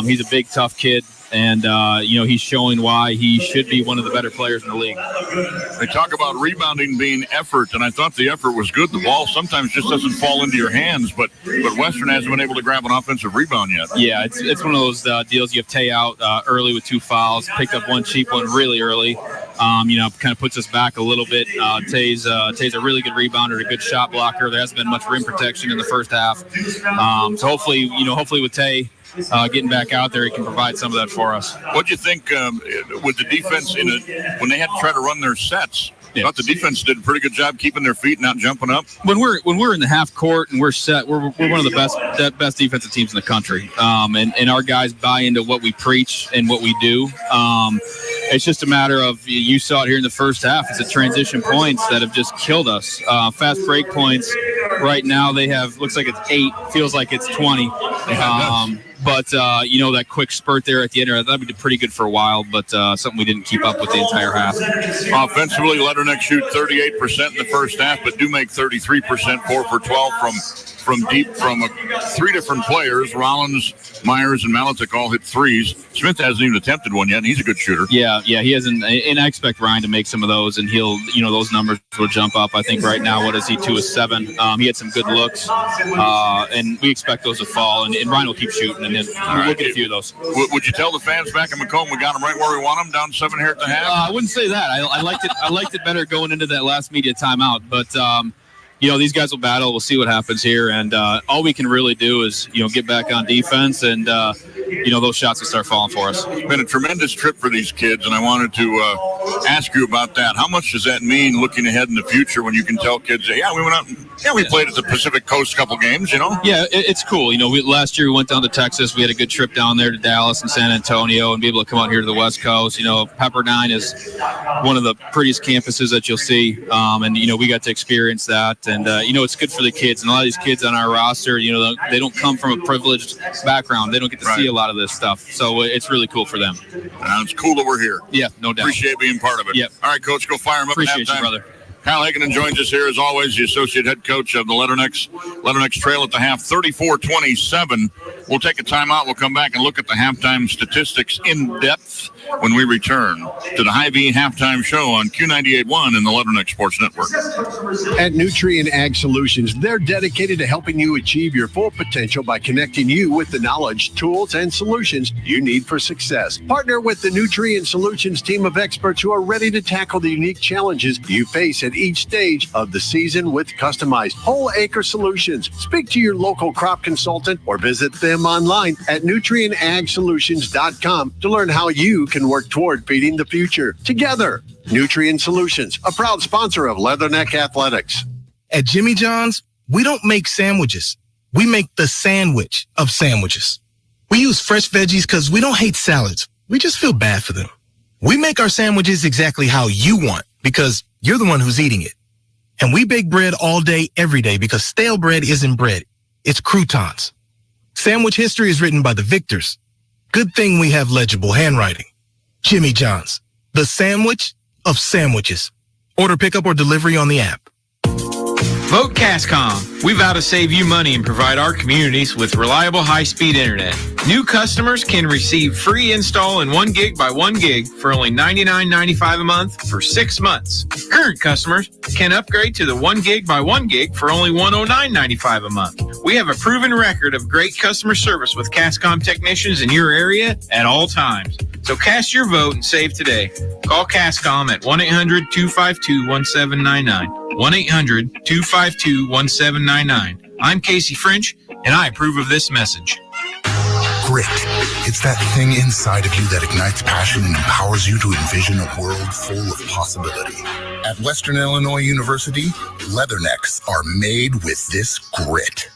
He's a big, tough kid, and he's showing why he should be one of the better players in the league. They talk about rebounding being effort, and I thought the effort was good. The ball sometimes just doesn't fall into your hands, but Western hasn't been able to grab an offensive rebound yet. Yeah, it's one of those deals. You have Tay out early with 2 fouls, picked up one cheap one really early. Kind of puts us back a little bit. Tay's a really good rebounder, a good shot blocker. There hasn't been much rim protection in the first half. So hopefully with Tay getting back out there, he can provide some of that for us. What do you think with the defense when they had to try to run their sets? I thought the defense did a pretty good job keeping their feet, not jumping up. When we're in the half court and we're set, we're one of the best defensive teams in the country. And our guys buy into what we preach and what we do. It's just a matter of, you saw it here in the first half. It's a transition points that have just killed us. Fast break points right now, they have, looks like it's 8, feels like it's 20. But that quick spurt there at the end, that would be pretty good for a while, but something we didn't keep up with the entire half. Offensively, Leathernecks shoot 38% in the first half, but do make 33%, 4 for 12 from deep from 3 different players. Rollins, Myers, and Malitek all hit threes. Smith hasn't even attempted one yet, and he's a good shooter. Yeah, he hasn't, and I expect Ryan to make some of those, and he'll, those numbers will jump up. I think right now, 2 of 7? He had some good looks, and we expect those to fall, and Ryan will keep shooting, and then we'll get a few of those. Would you tell the fans back in Macomb we got them right where we want them, down 7 here at the half? I wouldn't say that. I liked it better going into that last media timeout, but these guys will battle. We'll see what happens here, and all we can really do is get back on defense, and those shots will start falling for us. It's been a tremendous trip for these kids, and I wanted to ask you about that. How much does that mean looking ahead in the future when you can tell kids, we went out and Yeah, we played at the Pacific Coast a couple games, Yeah, it's cool. Last year we went down to Texas. We had a good trip down there to Dallas and San Antonio and be able to come out here to the West Coast. Pepperdine is one of the prettiest campuses that you'll see. And we got to experience that. And, it's good for the kids. And a lot of these kids on our roster, they don't come from a privileged background. They don't get to see a lot of this stuff. So it's really cool for them. It's cool that we're here. Yeah, no doubt. Appreciate being part of it. Yep. All right, Coach, go fire him up. Appreciate at halftime. you, brother. Kyle Hagen joins us here, as always, the associate head coach of the Leathernecks Trail at the half, 34-27. We'll take a timeout. We'll come back and look at the halftime statistics in depth when we return to the Hy-Vee halftime show on Q98.1 and the Leatherneck Sports Network. At Nutrien Ag Solutions, they're dedicated to helping you achieve your full potential by connecting you with the knowledge, tools, and solutions you need for success. Partner with the Nutrien Solutions team of experts who are ready to tackle the unique challenges you face at each stage of the season with customized whole acre solutions. Speak to your local crop consultant or visit them online at nutrienagsolutions.com to learn how you can work toward feeding the future. Together, Nutrien Solutions, a proud sponsor of Leatherneck Athletics. At Jimmy John's, we don't make sandwiches. We make the sandwich of sandwiches. We use fresh veggies because we don't hate salads. We just feel bad for them. We make our sandwiches exactly how you want because you're the one who's eating it. And we bake bread all day, every day because stale bread isn't bread. It's croutons. Sandwich history is written by the victors. Good thing we have legible handwriting. Jimmy John's, the sandwich of sandwiches. Order pickup or delivery on the app. Vote Cascom. We vow to save you money and provide our communities with reliable high-speed internet. New customers can receive free install and 1 gig by 1 gig for only $99.95 a month for 6 months. Current customers can upgrade to the 1 gig by 1 gig for only $109.95 a month. We have a proven record of great customer service with Cascom technicians in your area at all times. So cast your vote and save today. Call Cascom at 1-800-252-1799. 1-800-252-1799. I'm Casey French, and I approve of this message. Grit. It's that thing inside of you that ignites passion and empowers you to envision a world full of possibility. At Western Illinois University, Leathernecks are made with this grit.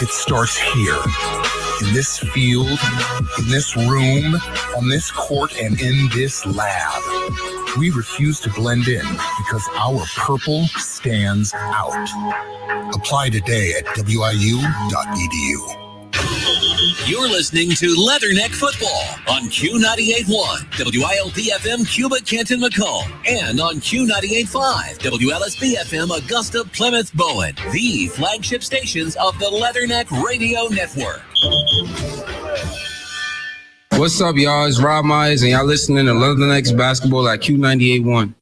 It starts here, in this field, in this room, on this court, and in this lab. We refuse to blend in because our purple stands out. Apply today at wiu.edu. You're listening to Leatherneck Football on Q98.1, WILP-FM Cuba, Canton, Macomb, and on Q98.5, WLSB-FM Augusta, Plymouth, Bowen, the flagship stations of the Leatherneck Radio Network. What's up, y'all? It's Rob Myers, and y'all listening to Leathernecks Basketball at Q98.1.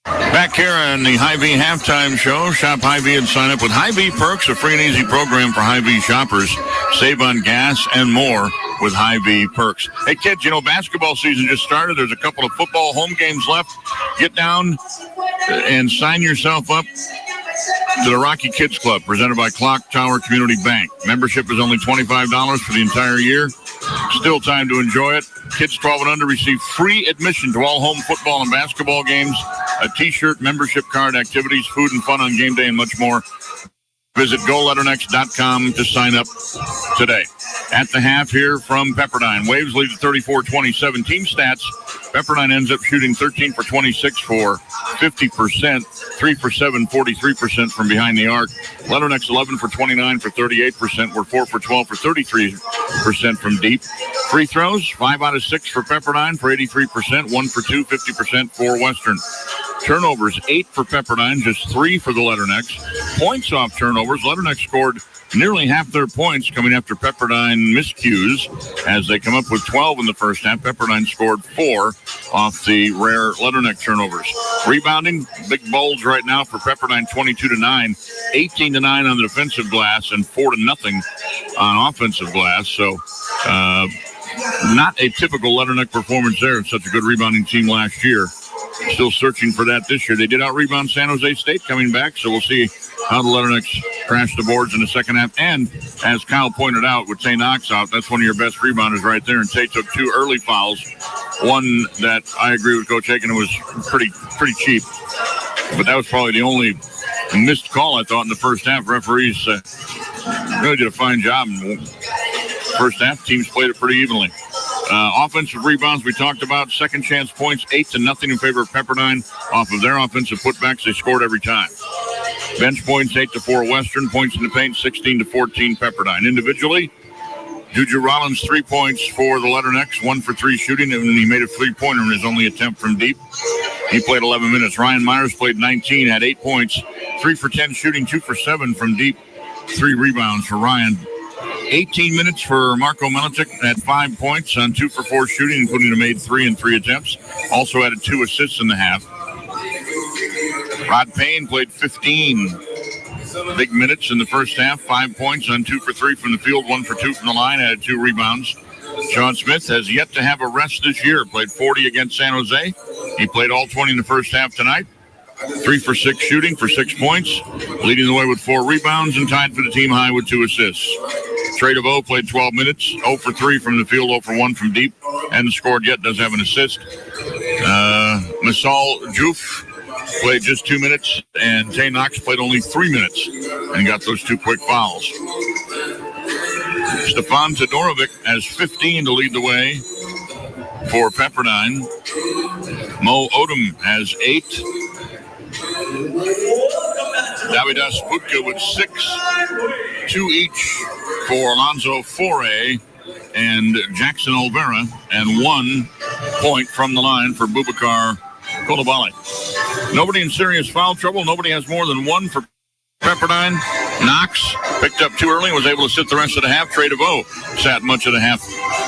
Back here on the Hy-Vee halftime show, shop Hy-Vee and sign up with Hy-Vee Perks, a free and easy program for Hy-Vee shoppers. Save on gas and more with Hy-Vee Perks. Hey, kids, basketball season just started. There's a couple of football home games left. Get down and sign yourself up to the Rocky Kids Club, presented by Clock Tower Community Bank. Membership is only $25 for the entire year. Still time to enjoy it. Kids 12 and under receive free admission to all home football and basketball games, a t-shirt, membership card, activities, food and fun on game day, and much more. Visit GoLeathernecks.com to sign up today. At the half here from Pepperdine, Waves lead at 34-27. Team stats, Pepperdine ends up shooting 13 for 26 for 50%, 3 for 7, 43% from behind the arc. Leathernecks 11 for 29 for 38%. We're 4 for 12 for 33% from deep. Free throws, 5 out of 6 for Pepperdine for 83%, 1 for 2, 50% for Western. Turnovers, 8 for Pepperdine, just 3 for the Leathernecks. Points off turnovers, Leathernecks scored nearly half their points coming after Pepperdine miscues as they come up with 12 in the first half. Pepperdine scored 4 off the rare Leatherneck turnovers. Rebounding, big bulge right now for Pepperdine, 22-9, 18-9 on the defensive glass, and 4-0 on offensive glass. So not a typical Leatherneck performance there. It's such a good rebounding team last year. Still searching for that this year. They did out-rebound San Jose State coming back, so we'll see how the Leathernecks crash the boards in the second half. And as Kyle pointed out, with Tay Knox out, that's one of your best rebounders right there. And Tay took 2 early fouls. One that I agree with Coach Hagan was pretty cheap. But that was probably the only missed call, I thought, in the first half. Referees really did a fine job. First half, teams played it pretty evenly. Offensive rebounds we talked about. Second chance points, 8-0 in favor of Pepperdine. Off of their offensive putbacks, they scored every time. Bench points, 8-4 Western. Points in the paint, 16-14 Pepperdine. Individually, Juju Rollins, 3 points for the Letternecks, 1 for 3 shooting, and he made a 3-pointer in his only attempt from deep. He played 11 minutes. Ryan Myers played 19, had 8 points, 3 for 10 shooting, 2 for 7 from deep, 3 rebounds for Ryan. 18 minutes for Marco Melichik, had 5 points on 2 for 4 shooting, including a made 3 in 3 attempts. Also added 2 assists in the half. Rod Payne played 15 big minutes in the first half, 5 points on 2 for 3 from the field, 1 for 2 from the line, added 2 rebounds. Sean Smith has yet to have a rest this year, played 40 against San Jose. He played all 20 in the first half tonight. 3 for 6 shooting for 6 points, leading the way with 4 rebounds and tied for the team high with 2 assists. Trey DeVoe played 12 minutes, 0 for 3 from the field, 0 for 1 from deep, hasn't scored yet, does have an assist. Masal Juf played just 2 minutes, and Tay Knox played only 3 minutes and got those 2 quick fouls. Stefan Todorovic has 15 to lead the way for Pepperdine. Mo Odom has 8. Davidas Budka with 6, 2 each for Alonzo Foray and Jackson Olvera, and 1 point from the line for Boubacar Coulibaly. Nobody in serious foul trouble. Nobody has more than 1 for Pepperdine. Knox picked up too early and was able to sit the rest of the half. Trey DeVoe sat much of the half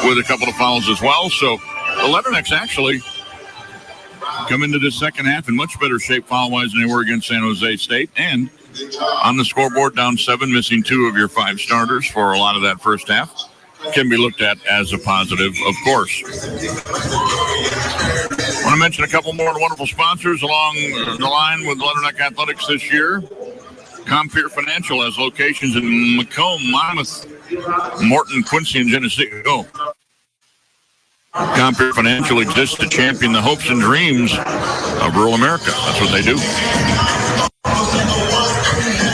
with a couple of fouls as well. So the Letternecks actually come into this second half in much better shape foul-wise than they were against San Jose State. And on the scoreboard, down 7, missing 2 of your 5 starters for a lot of that first half. Can be looked at as a positive, of course. I want to mention a couple more wonderful sponsors along the line with Leatherneck Athletics this year. Compeer Financial has locations in Macomb, Monmouth, Morton, Quincy, and Geneseo. Compeer Financial exists to champion the hopes and dreams of rural America. That's what they do.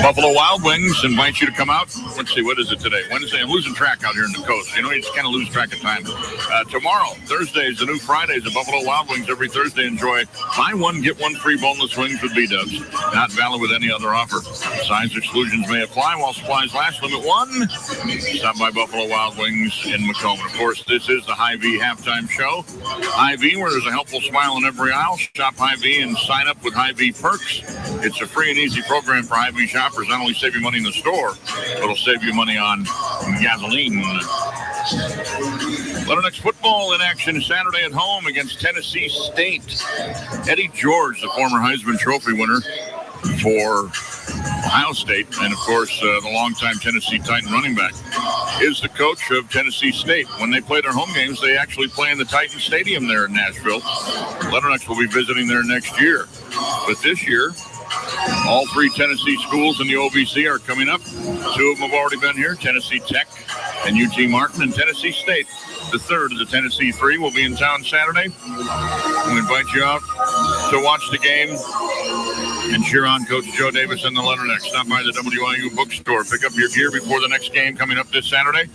Buffalo Wild Wings invite you to come out. Let's see, what is it today? Wednesday. I'm losing track out here in the coast. You know, you just kind of lose track of time. Tomorrow, Thursday, is the new Fridays at Buffalo Wild Wings. Every Thursday, enjoy buy 1, get 1 free boneless wings with B-dubs. Not valid with any other offer. Size exclusions may apply while supplies last. Limit 1. Stop by Buffalo Wild Wings in Macomb. Of course, this is the Hy-Vee halftime show. Hy-Vee, where there's a helpful smile in every aisle. Shop Hy-Vee and sign up with Hy-Vee Perks. It's a free and easy program for Hy-Vee shoppers. Not only save you money in the store, but it'll save you money on gasoline. Letternecks football in action Saturday at home against Tennessee State. Eddie George, the former Heisman Trophy winner for Ohio State, and of course the longtime Tennessee Titan running back, is the coach of Tennessee State. When they play their home games, they actually play in the Titan Stadium there in Nashville. Letternecks will be visiting there next year. But this year, all 3 Tennessee schools in the OVC are coming up. 2 of them have already been here, Tennessee Tech and UT Martin, and Tennessee State, the third of the Tennessee 3, will be in town Saturday. We invite you out to watch the game and cheer on Coach Joe Davis and the Letternecks. Stop by the WIU bookstore. Pick up your gear before the next game coming up this Saturday.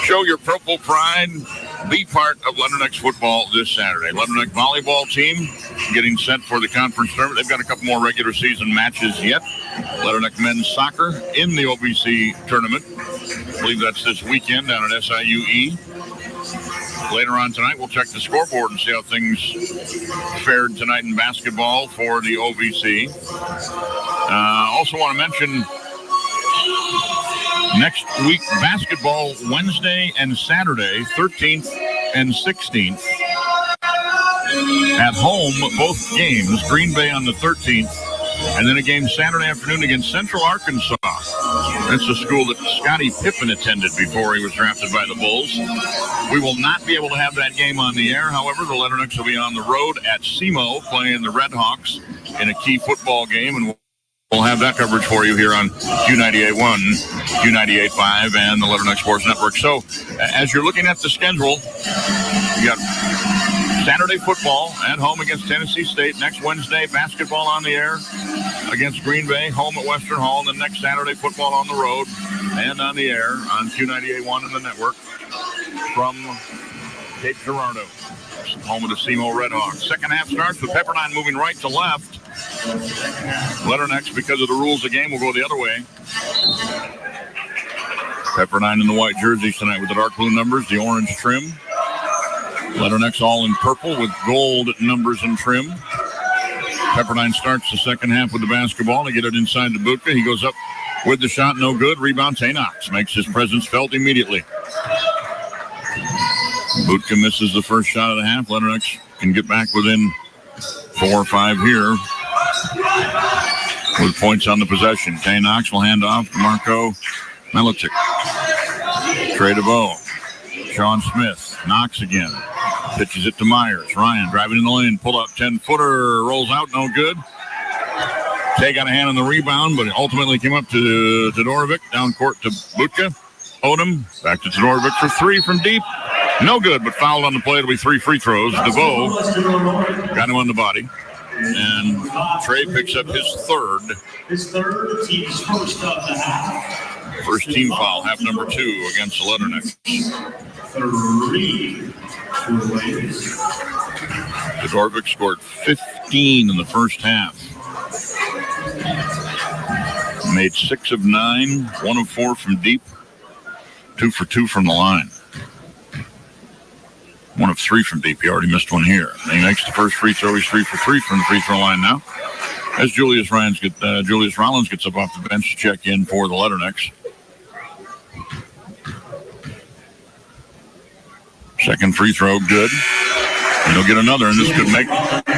Show your purple pride. Be part of Letternecks football this Saturday. Letternecks volleyball team getting set for the conference tournament. They've got a couple more regular season matches yet. Letternecks men's soccer in the OVC tournament. I believe that's this weekend down at SIUE. Later on tonight, we'll check the scoreboard and see how things fared tonight in basketball for the OVC. Also want to mention next week, basketball Wednesday and Saturday, 13th and 16th. At home, both games, Green Bay on the 13th, and then a game Saturday afternoon against Central Arkansas. That's a school that Scottie Pippen attended before he was drafted by the Bulls. We will not be able to have that game on the air. However, the Letternecks will be on the road at SEMO playing the Red Hawks in a key football game, and we'll have that coverage for you here on Q98.1, Q98.5, and the Letternecks Sports Network. So, as you're looking at the schedule, you got Saturday football at home against Tennessee State. Next Wednesday, basketball on the air against Green Bay, home at Western Hall. And then next Saturday, football on the road and on the air on Q98.1 and the network from Cape Girardeau, home of the SEMO Redhawks. Second half starts with Pepperdine moving right to left. Letternecks, because of the rules of the game, will go the other way. Pepperdine in the white jerseys tonight with the dark blue numbers, the orange trim. Letternecks all in purple with gold numbers and trim. Pepperdine starts the second half with the basketball. They get it inside to Butka. He goes up with the shot, no good. Rebound, Knox makes his presence felt immediately. Butka misses the first shot of the half. Letternecks can get back within 4 or 5 here with points on the possession. Knox will hand off to Marco Melichik. Trey DeVoe. Sean Smith. Knox again. Pitches it to Myers. Ryan driving in the lane. Pull up 10-footer. Rolls out. No good. Tay got a hand on the rebound, but it ultimately came up to Todorovic. Down court to Butka. Odom. Back to Todorovic for 3 from deep. No good, but fouled on the play. It'll be 3 free throws. DeVoe got him on the body. And Trey picks up his third. His third, team's first of the half. First team foul, half number 2 against the Letternecks. 3. Todorovic scored 15 in the first half. Made 6 of 9, 1 of 4 from deep, 2 for 2 from the line. 1 of 3 from deep. He already missed one here. He makes the first free throw. He's 3 for 3 from the free throw line now. As Julius Rollins gets up off the bench to check in for the Letternecks. Second free throw, good. And he'll get another, and this could make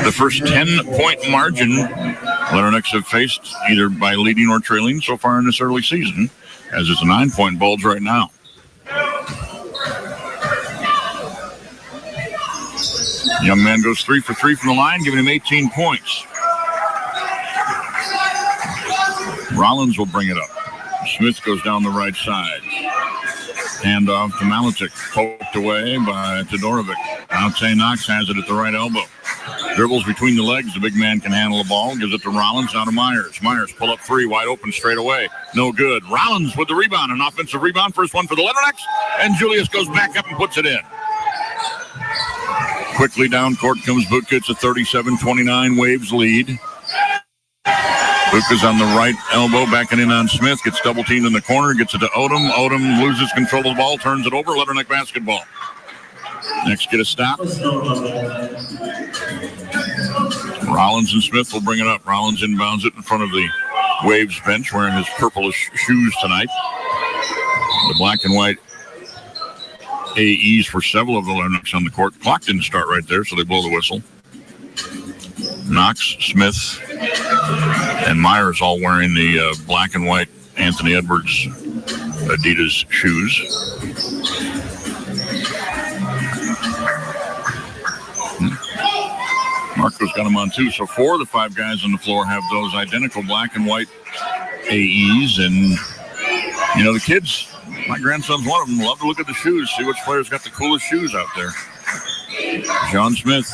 the first 10-point margin Letternecks have faced either by leading or trailing so far in this early season, as it's a 9-point bulge right now. Young man goes 3 for 3 from the line, giving him 18 points. Rollins will bring it up. Smith goes down the right side. Handoff to Malichik, poked away by Todorovic. Now Knox has it at the right elbow. Dribbles between the legs. The big man can handle the ball. Gives it to Rollins, now to Myers. Myers pull up 3, wide open straight away. No good. Rollins with the rebound, an offensive rebound. First one for the Letternecks. And Julius goes back up and puts it in. Quickly down court comes Butka. It's a 37-29 Waves lead. Butka's on the right elbow, backing in on Smith. Gets double teamed in the corner. Gets it to Odom. Odom loses control of the ball. Turns it over. Letterneck basketball. Next, get a stop. Rollins and Smith will bring it up. Rollins inbounds it in front of the Waves bench, wearing his purplish shoes tonight. The black and white AEs for several of the Letternecks on the court. The clock didn't start right there, so they blow the whistle. Knox, Smith, and Myers all wearing the black and white Anthony Edwards Adidas shoes. Marco's got them on too. So 4 of the 5 guys on the floor have those identical black and white AEs. And, you know, the kids, my grandson's one of them, love to look at the shoes, see which player's got the coolest shoes out there. John Smith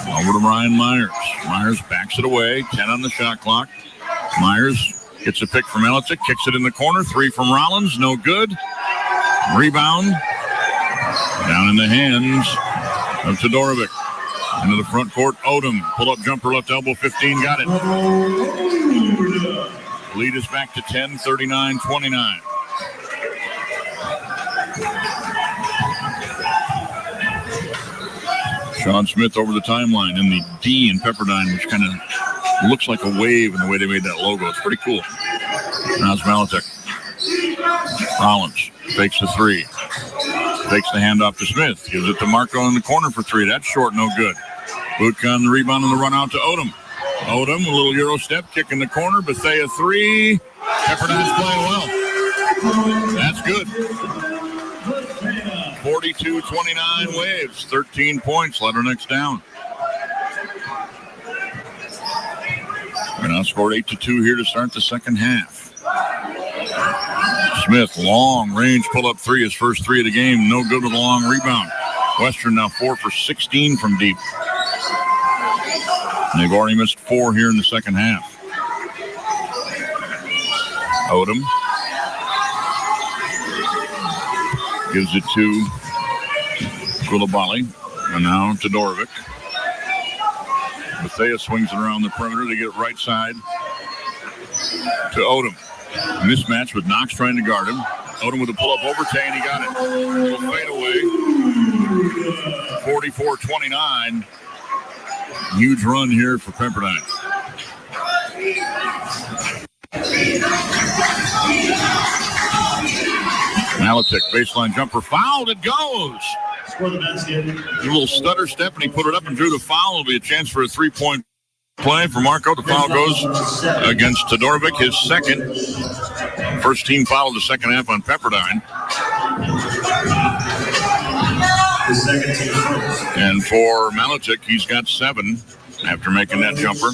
over to Ryan Myers. Myers backs it away. 10 on the shot clock. Myers gets a pick from Elitic, kicks it in the corner. 3 from Rollins, no good. Rebound down in the hands of Todorovic. Into the front court, Odom. Pull-up jumper, left elbow, 15, got it. Lead is back to 10, 39-29. Sean Smith over the timeline in the D in Pepperdine, which kind of looks like a wave in the way they made that logo. It's pretty cool. Now it's Malitek. Rollins fakes the 3. Takes the handoff to Smith. Gives it to Marco in the corner for 3. That's short, no good. Butka on the rebound and the run out to Odom. Odom, a little Euro step, kick in the corner. Bethea 3. Pepperdine's playing well. That's good. 42-29 Waves. 13 points. Letternecks down. We're now scored 8-2 here to start the second half. Smith, long range pull-up 3, his first 3 of the game. No good with a long rebound. Western now 4 for 16 from deep. And they've already missed 4 here in the second half. Odom gives it to Koulibaly, and now to Dorovic. Bethea swings it around the perimeter. They get it right side to Odom. Mismatch with Knox trying to guard him. Odom with a pull-up over Tay, and he got it. Little fade away. 44-29. Huge run here for Pepperdine. Malatic, baseline jumper, fouled, it goes. A little stutter step, and he put it up and drew the foul. It'll be a chance for a three-point play for Marco. The foul goes against Todorovic, his second. First team foul of the second half on Pepperdine. And for Malatic, he's got 7 after making that jumper.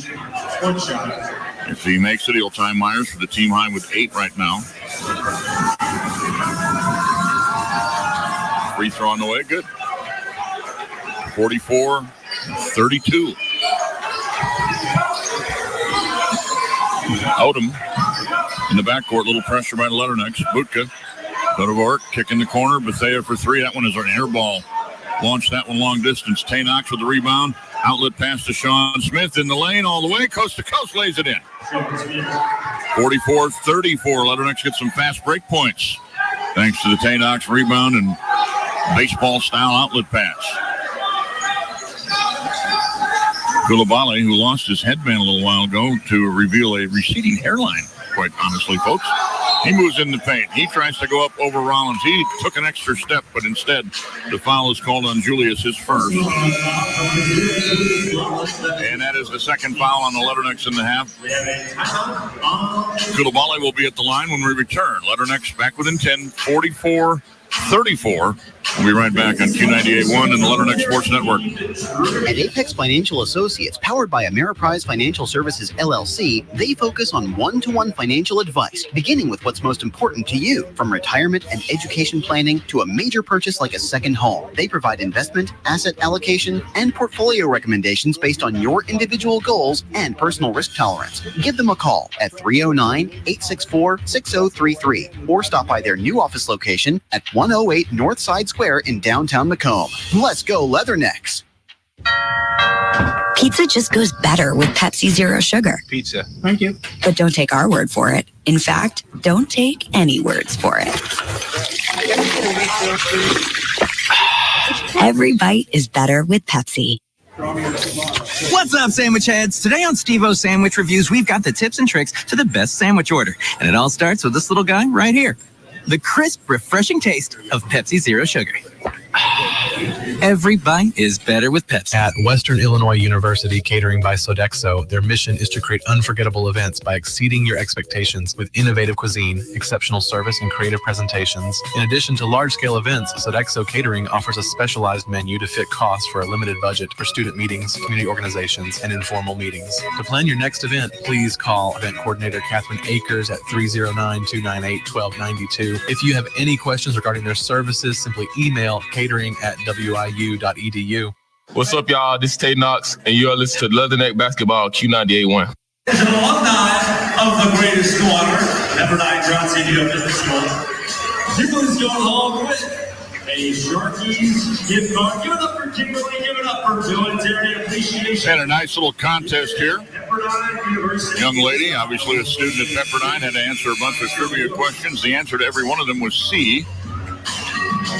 If he makes it, he'll tie Myers for the team high with 8 right now. Free throw on the way, good. 44-32. Odom in the backcourt, little pressure by the Letternecks. Butka, Dodovort, kick in the corner. Bethea for 3. That one is an air ball. Launched that one long distance. Tay Knox with the rebound. Outlet pass to Sean Smith in the lane all the way. Coast to coast, lays it in. 44-34. Letternecks get some fast break points thanks to the Tay Knox rebound and baseball-style outlet pass. Koulibaly, who lost his headband a little while ago to reveal a receding hairline, quite honestly, folks. He moves in the paint. He tries to go up over Rollins. He took an extra step, but instead the foul is called on Julius, his first. And that is the second foul on the Letternecks in the half. Koulibaly will be at the line when we return. Letternecks back within 10, 44-34. We'll be right back on Q98.1 and the Letterneck Sports Network. At Apex Financial Associates, powered by Ameriprise Financial Services, LLC, they focus on one-to-one financial advice, beginning with what's most important to you, from retirement and education planning to a major purchase like a second home. They provide investment, asset allocation, and portfolio recommendations based on your individual goals and personal risk tolerance. Give them a call at 309-864-6033 or stop by their new office location at 108 Northside Square in downtown Macomb. Let's go Leathernecks. Pizza just goes better with Pepsi Zero Sugar. Pizza. Thank you. But don't take our word for it. In fact, don't take any words for it. Every bite is better with Pepsi. What's up, sandwich heads? Today on Steve-O's Sandwich Reviews, we've got the tips and tricks to the best sandwich order. And it all starts with this little guy right here. The crisp, refreshing taste of Pepsi Zero Sugar. Every bite is better with Pepsi. At Western Illinois University Catering by Sodexo, their mission is to create unforgettable events by exceeding your expectations with innovative cuisine, exceptional service, and creative presentations. In addition to large-scale events, Sodexo Catering offers a specialized menu to fit costs for a limited budget for student meetings, community organizations, and informal meetings. To plan your next event, please call event coordinator Catherine Akers at 309-298-1292. If you have any questions regarding their services, simply email catering@wiu.edu. What's up, y'all? This is Tay Knox, and you're listening to Leatherneck Basketball, Q98.1. As an alumni of the greatest school on earth, Pepperdine Johnson Business School, you was going home with a Sharky's gift card. Give it up for Kimberly. Give it up for military appreciation. Had a nice little contest here. Young lady, obviously a student at Pepperdine, had to answer a bunch of trivia questions. The answer to every one of them was C.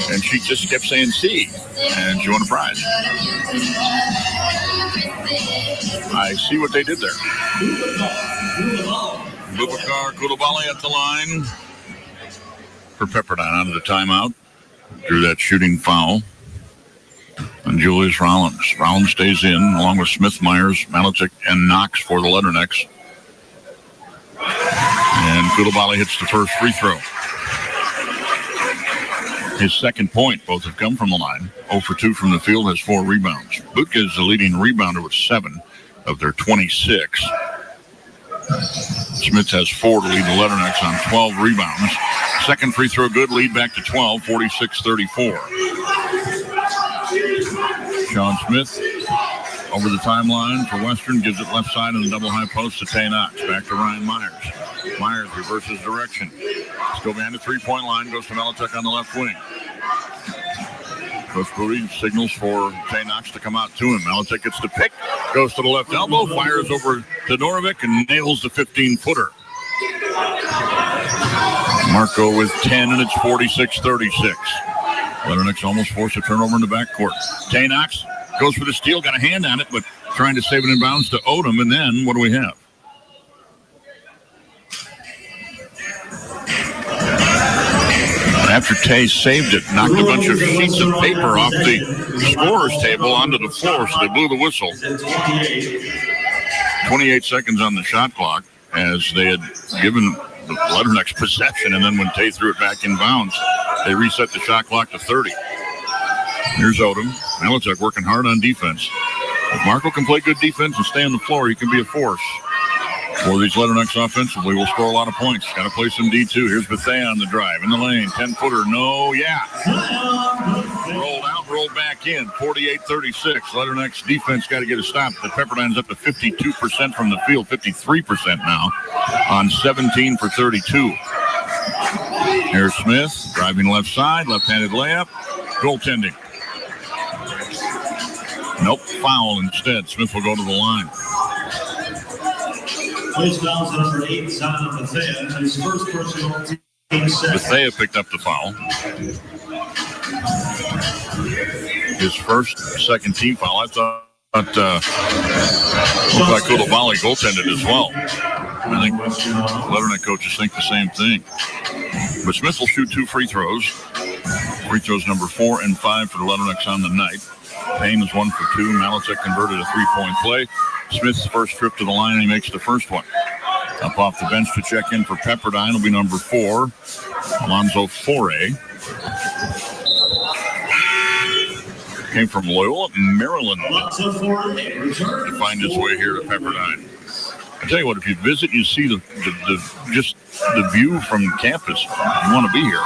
And she just kept saying C, and she won a prize. I see what they did there. Boubacar Koulibaly at the line for Pepperdine out of the timeout. Drew that shooting foul. And Julius Rollins. Rollins stays in, along with Smith, Myers, Malatic, and Knox for the Letternecks. And Koulibaly hits the first free throw. His second point, both have come from the line. 0 for 2 from the field, has 4 rebounds. Butka is the leading rebounder with 7 of their 26. Smith has 4 to lead the Letternecks on 12 rebounds. Second free throw good, lead back to 12, 46-34. Sean Smith over the timeline for Western, gives it left side in the double high post to Tay Knox. Back to Ryan Myers. Myers reverses direction. Still behind the three-point line, goes to Melichuk on the left wing. Coach Booty signals for Tay Knox to come out to him. Melichuk gets the pick, goes to the left elbow, fires over to Norovic, and nails the 15-footer. Marco with 10, and it's 46-36. Leatherneck's almost forced a turnover in the backcourt. Tay Knox goes for the steal, got a hand on it, but trying to save it in bounds to Odom, and then what do we have? After Tay saved it, knocked a bunch of sheets of paper off the scorer's table onto the floor, so they blew the whistle. 28 seconds on the shot clock as they had given the Leatherneck's possession, and then when Tay threw it back in bounds, they reset the shot clock to 30. Here's Odom. Melichuk working hard on defense. If Marco can play good defense and stay on the floor, he can be a force. For these Leathernecks offensively, will score a lot of points. Got to play some D2. Here's Bethea on the drive. In the lane, 10-footer. No, yeah. Rolled out, rolled back in. 48-36. Leathernecks defense got to get a stop. The Pepperdine's up to 52% from the field, 53% now on 17 for 32. Here's Smith driving left side, left-handed layup. Goaltending. Nope, foul instead. Smith will go to the line. Plays fouls at number 8, Zion Bethea. His first personal team set. Bethea picked up the foul. His second team foul. I thought looked like Koulibaly goaltended as well. I think Leatherneck coaches think the same thing. But Smith will shoot 2 free throws. Free throws number 4 and 5 for the Leathernecks on the night. Payne is 1 for 2. Malitek converted a 3-point play. Smith's first trip to the line, and he makes the first one. Up off the bench to check in for Pepperdine will be number 4, Alonzo Foray. Came from Loyola, Maryland. To find his way here to Pepperdine. I tell you what, if you visit, you see just the view from campus. You want to be here.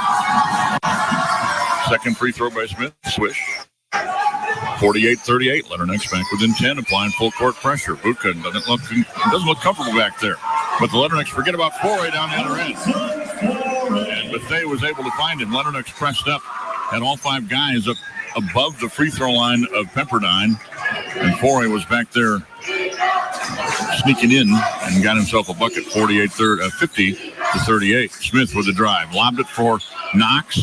Second free throw by Smith. Swish. 48-38. Leathernecks back within 10, applying full court pressure. Butka doesn't look comfortable back there. But the Leathernecks forget about Foray down the other end. And Bethea was able to find him. Leathernecks pressed up, had all 5 guys up above the free throw line of Pepperdine. And Foray was back there sneaking in and got himself a bucket, 50-38. Smith with the drive. Lobbed it for Knox.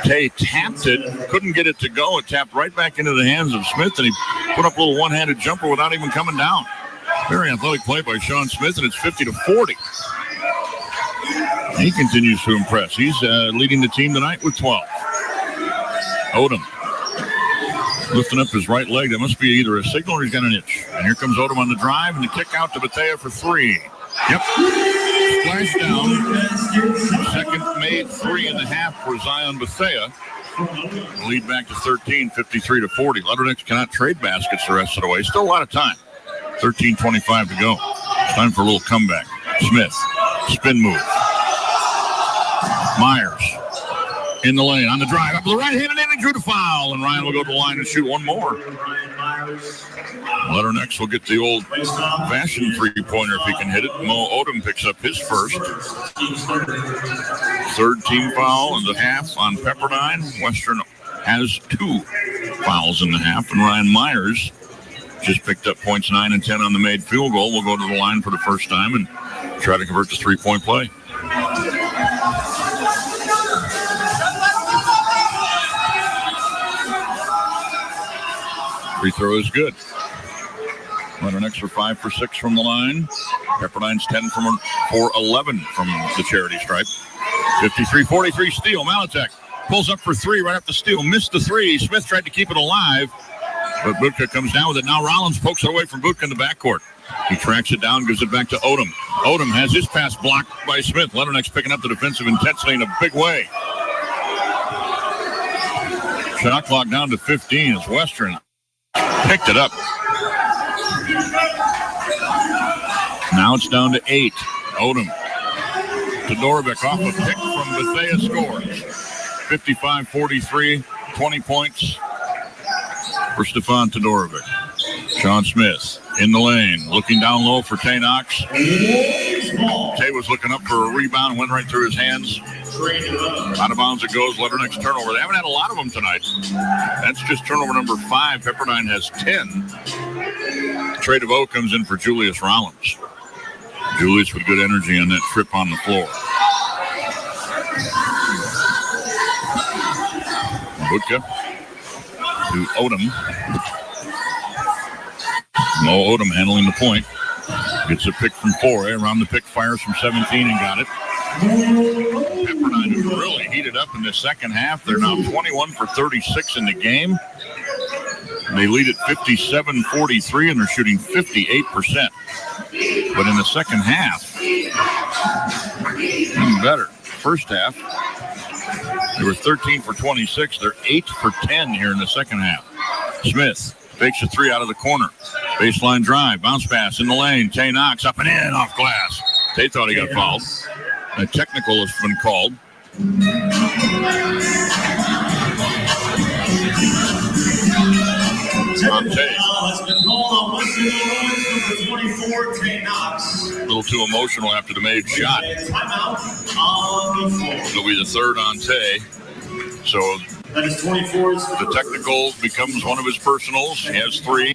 Tay tapped it, couldn't get it to go. It tapped right back into the hands of Smith, and he put up a little one-handed jumper without even coming down. Very athletic play by Sean Smith, and it's 50-40. He continues to impress. He's leading the team tonight with 12. Odom lifting up his right leg. That must be either a signal or he's got an itch. And here comes Odom on the drive, and the kick out to Bethea for 3. Yep. Splash down. Second made 3.5 for Zion Bethea. Lead back to 13, 53-40. Leathernecks cannot trade baskets the rest of the way. Still a lot of time. 13:25 to go. Time for a little comeback. Smith. Spin move. Myers. In the lane. On the drive. Up to the right hand, and then he drew the foul. And Ryan will go to the line and shoot one more. Leathernecks will get the old-fashioned three-pointer if he can hit it. Mo Odom picks up his first. Third team foul in the half on Pepperdine. Western has 2 fouls in the half. And Ryan Myers just picked up points 9 and 10 on the made field goal. We'll go to the line for the first time and try to convert this 3-point play. Free throw is good. Leathernecks are 5 for 6 from the line. Pepperdine's 10 for 11 from the charity stripe. 53-43 steal. Malitek pulls up for 3 right up the steal. Missed the 3. Smith tried to keep it alive, but Butka comes down with it. Now Rollins pokes it away from Butka in the backcourt. He tracks it down, gives it back to Odom. Odom has his pass blocked by Smith. Leathernecks picking up the defensive intensity in a big way. Shot clock down to 15 as Western picked it up. Now it's down to 8. Odom to Dorbeck off a pick from Bethea scores. 55-43, 20 points for Stefan Todorovic. Sean Smith in the lane, looking down low for Tay Knox. Tay was looking up for a rebound and went right through his hands. Out of bounds it goes. Letterneck's turnover. They haven't had a lot of them tonight. That's just turnover number 5. Pepperdine has 10. Trey DeVoe comes in for Julius Rollins. Julius with good energy on that trip on the floor. Budka to Odom. Mo Odom handling the point. Gets a pick from 4. Around the pick, fires from 17 and got it. Pepperdine has really heated up in the second half. They're now 21 for 36 in the game. They lead at 57-43, and they're shooting 58%. But in the second half, even better. First half, they were 13 for 26. They're 8 for 10 here in the second half. Smith fakes a 3 out of the corner. Baseline drive, bounce pass in the lane. Tay Knox up and in off glass. Tay thought he got fouled. A technical has been called. On Tay. A little too emotional after the made shot. It'll be the third on Tay. So the technical becomes one of his personals. He has 3.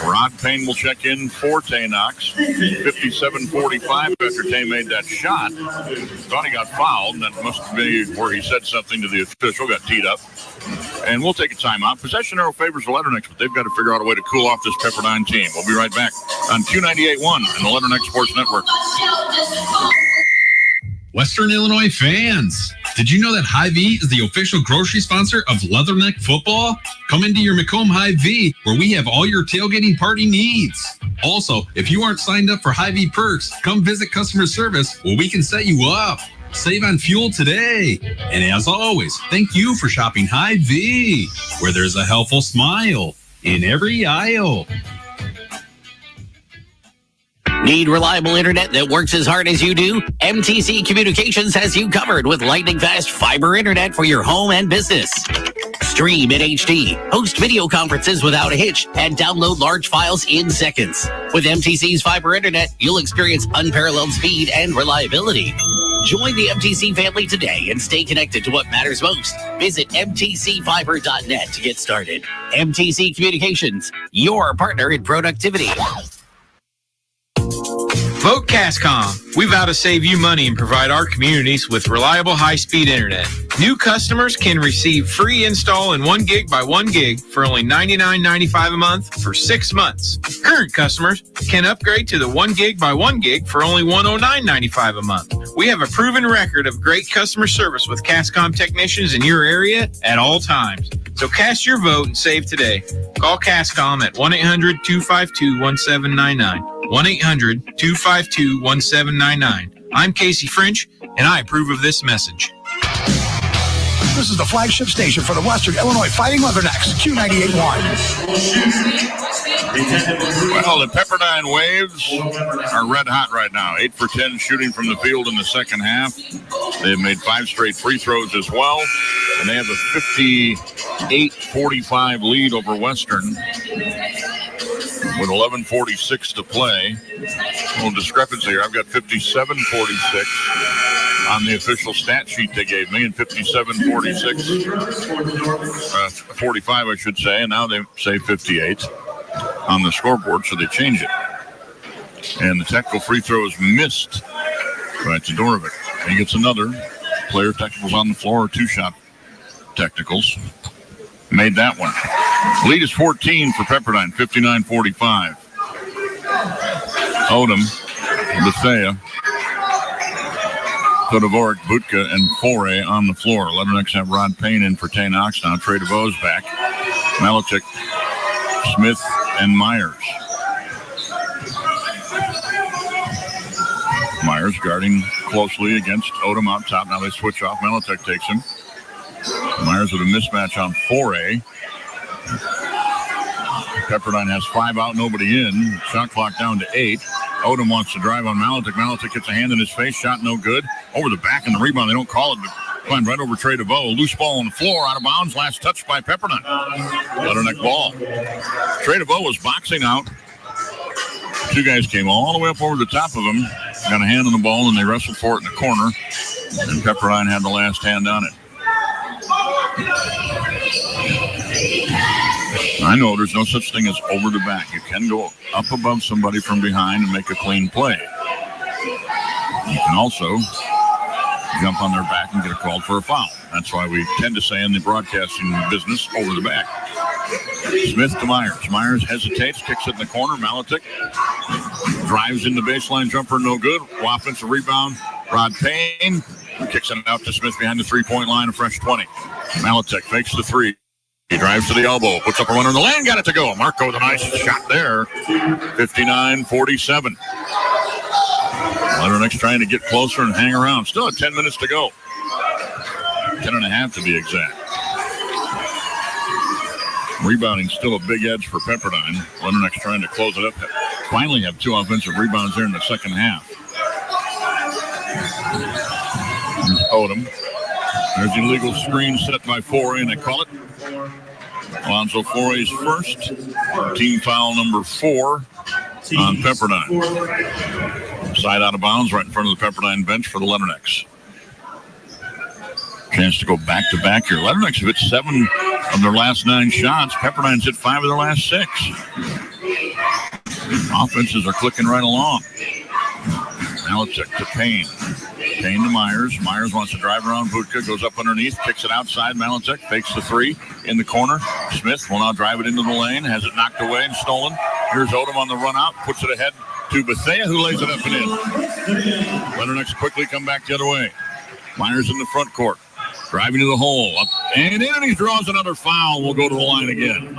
Rod Payne will check in for Tay Knox. 57-45 after Tay made that shot. Thought he got fouled, and that must be where he said something to the official, got teed up. And we'll take a timeout. Possession arrow favors the Letterneck, but they've got to figure out a way to cool off this Pepperdine team. We'll be right back on Q98.1 and the Letterneck Sports Network. Western Illinois fans, did you know that Hy-Vee is the official grocery sponsor of Leatherneck football? Come into your Macomb Hy-Vee, where we have all your tailgating party needs. Also, if you aren't signed up for Hy-Vee perks, come visit customer service where we can set you up. Save on fuel today. And as always, thank you for shopping Hy-Vee, where there's a helpful smile in every aisle. Need reliable internet that works as hard as you do? MTC Communications has you covered with lightning-fast fiber internet for your home and business. Stream in HD, host video conferences without a hitch, and download large files in seconds. With MTC's fiber internet, you'll experience unparalleled speed and reliability. Join the MTC family today and stay connected to what matters most. Visit mtcfiber.net to get started. MTC Communications, your partner in productivity. Vote Cascom. We vow to save you money and provide our communities with reliable high-speed internet. New customers can receive free install and 1 gig by 1 gig for only $99.95 a month for 6 months. Current customers can upgrade to the 1 gig by 1 gig for only $109.95 a month. We have a proven record of great customer service with Cascom technicians in your area at all times. So cast your vote and save today. Call Cascom at 1-800-252-1799. 1-800-252-1799. I'm Casey French, and I approve of this message. This is the flagship station for the Western Illinois Fighting Leathernecks, Q98.1. Well, the Pepperdine Waves are red hot right now. 8 for 10 shooting from the field in the second half. They've made 5 straight free throws as well, and they have a 58-45 lead over Western with 11:46 to play. A little discrepancy here. I've got 57-46 on the official stat sheet they gave me, and 45 I should say, and now they say 58 on the scoreboard, so they change it. And the technical free throw is missed by Todorovic. He gets another. Player technicals on the floor, 2-shot technicals. Made that one. Lead is 14 for Pepperdine, 59-45. Odom, Bethea, Todorovic, Budka, and Foray on the floor. Leathernecks have Rod Payne in for Tay Knox now. Trey DeVoe's back. Malichik, Smith, and Myers. Myers guarding closely against Odom out top. Now they switch off. Malichik takes him. Myers with a mismatch on Foray. Pepperdine has 5 out, nobody in. Shot clock down to 8. Odom wants to drive on Malichik. Malichik gets a hand in his face. Shot no good. Over the back and the rebound. They don't call it, but Climbed right over Trey DeVoe. Loose ball on the floor, out of bounds. Last touch by Pepperdine. Leatherneck ball. Trey DeVoe was boxing out. Two guys came all the way up over the top of him, got a hand on the ball, and they wrestled for it in the corner. And Pepperdine had the last hand on it. I know there's no such thing as over the back. You can go up above somebody from behind and make a clean play. You can also jump on their back and get a call for a foul. That's why we tend to say in the broadcasting business, over the back. Smith to Myers. Myers hesitates, kicks it in the corner. Maletic drives in the baseline jumper, no good. Offensive rebound. Rod Payne kicks it out to Smith behind the three-point line, a fresh 20. Maletic fakes the three. He drives to the elbow, puts up a runner in the lane, got it to go. Marco with a nice shot there. 59-47. Leatherneck's trying to get closer and hang around. Still at 10 minutes to go. 10 and a half to be exact. Rebounding still a big edge for Pepperdine. Leatherneck's trying to close it up. Finally have two offensive rebounds here in the second half. There's Odom. There's the illegal screen set by Foray, and they call it. Alonzo Foray's first. Team foul number 4 on Pepperdine. Side out of bounds right in front of the Pepperdine bench for the Leathernecks. Chance to go back-to-back here. Leathernecks have hit 7 of their last 9 shots. Pepperdine's hit 5 of their last 6. Offenses are clicking right along. Maletic to Payne. Payne to Myers. Myers wants to drive around. Budka goes up underneath, kicks it outside. Maletic fakes the 3 in the corner. Smith will now drive it into the lane. Has it knocked away and stolen. Here's Odom on the run out. Puts it ahead to Bethea, who lays it up and in. Leathernecks quickly come back the other way. Myers in the front court. Driving to the hole. Up and in, and he draws another foul. We'll go to the line again.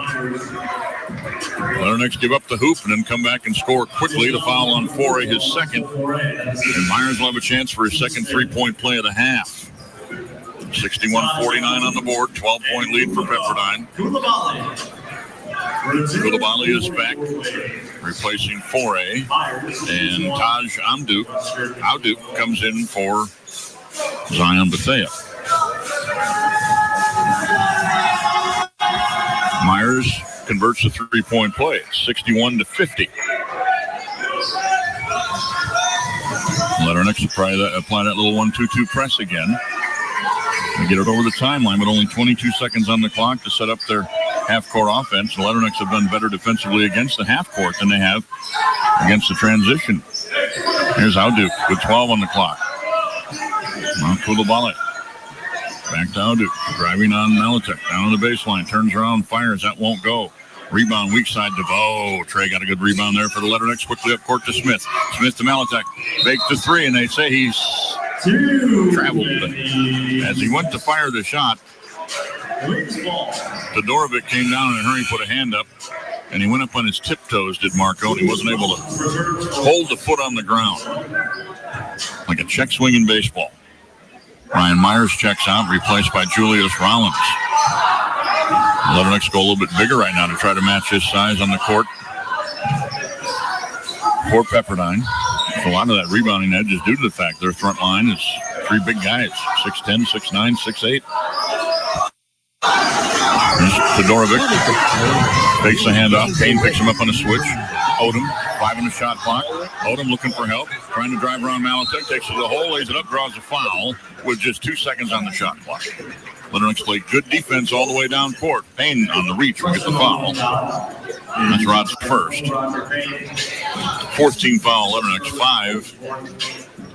Leathernecks give up the hoop and then come back and score quickly. The foul on Foray, his second. And Myers will have a chance for his second three-point play of the half. 61-49 on the board. 12-point lead for Pepperdine. Koulibaly is back, replacing Foray. And Taj Auduk comes in for Zion Bethea. Myers converts the three-point play. 61-50. Leathernecks apply that little 1-2-2 press again. They get it over the timeline, but only 22 seconds on the clock to set up their half-court offense. The Leathernecks have done better defensively against the half-court than they have against the transition. Here's Auduk with 12 on the clock. Koulibaly. Back to Auduk, driving on Maletic, down on the baseline, turns around, fires, that won't go. Rebound, weak side, DeVoe. Trey got a good rebound there for the Leathernecks, quickly up court to Smith. Smith to Maletic, baked the 3, and they say he's traveled. As he went to fire the shot, Todorovic came down in a hurry, put a hand up, and he went up on his tiptoes, did Marco, and he wasn't able to hold the foot on the ground. Like a check swing in baseball. Ryan Myers checks out, replaced by Julius Rollins. Leathernecks go a little bit bigger right now to try to match his size on the court for Pepperdine. So a lot of that rebounding edge is due to the fact their front line is 3 big guys, 6'10", 6'9", 6'8". Todorovic takes the handoff. Payne picks him up on a switch. Odom, 5 on the shot clock. Odom looking for help, trying to drive around Maletic, takes it to the hole, lays it up, draws a foul with just 2 seconds on the shot clock. Leathernecks played good defense all the way down court. Payne on the reach will get the foul. That's Rod's first. 14 foul, Leathernecks 5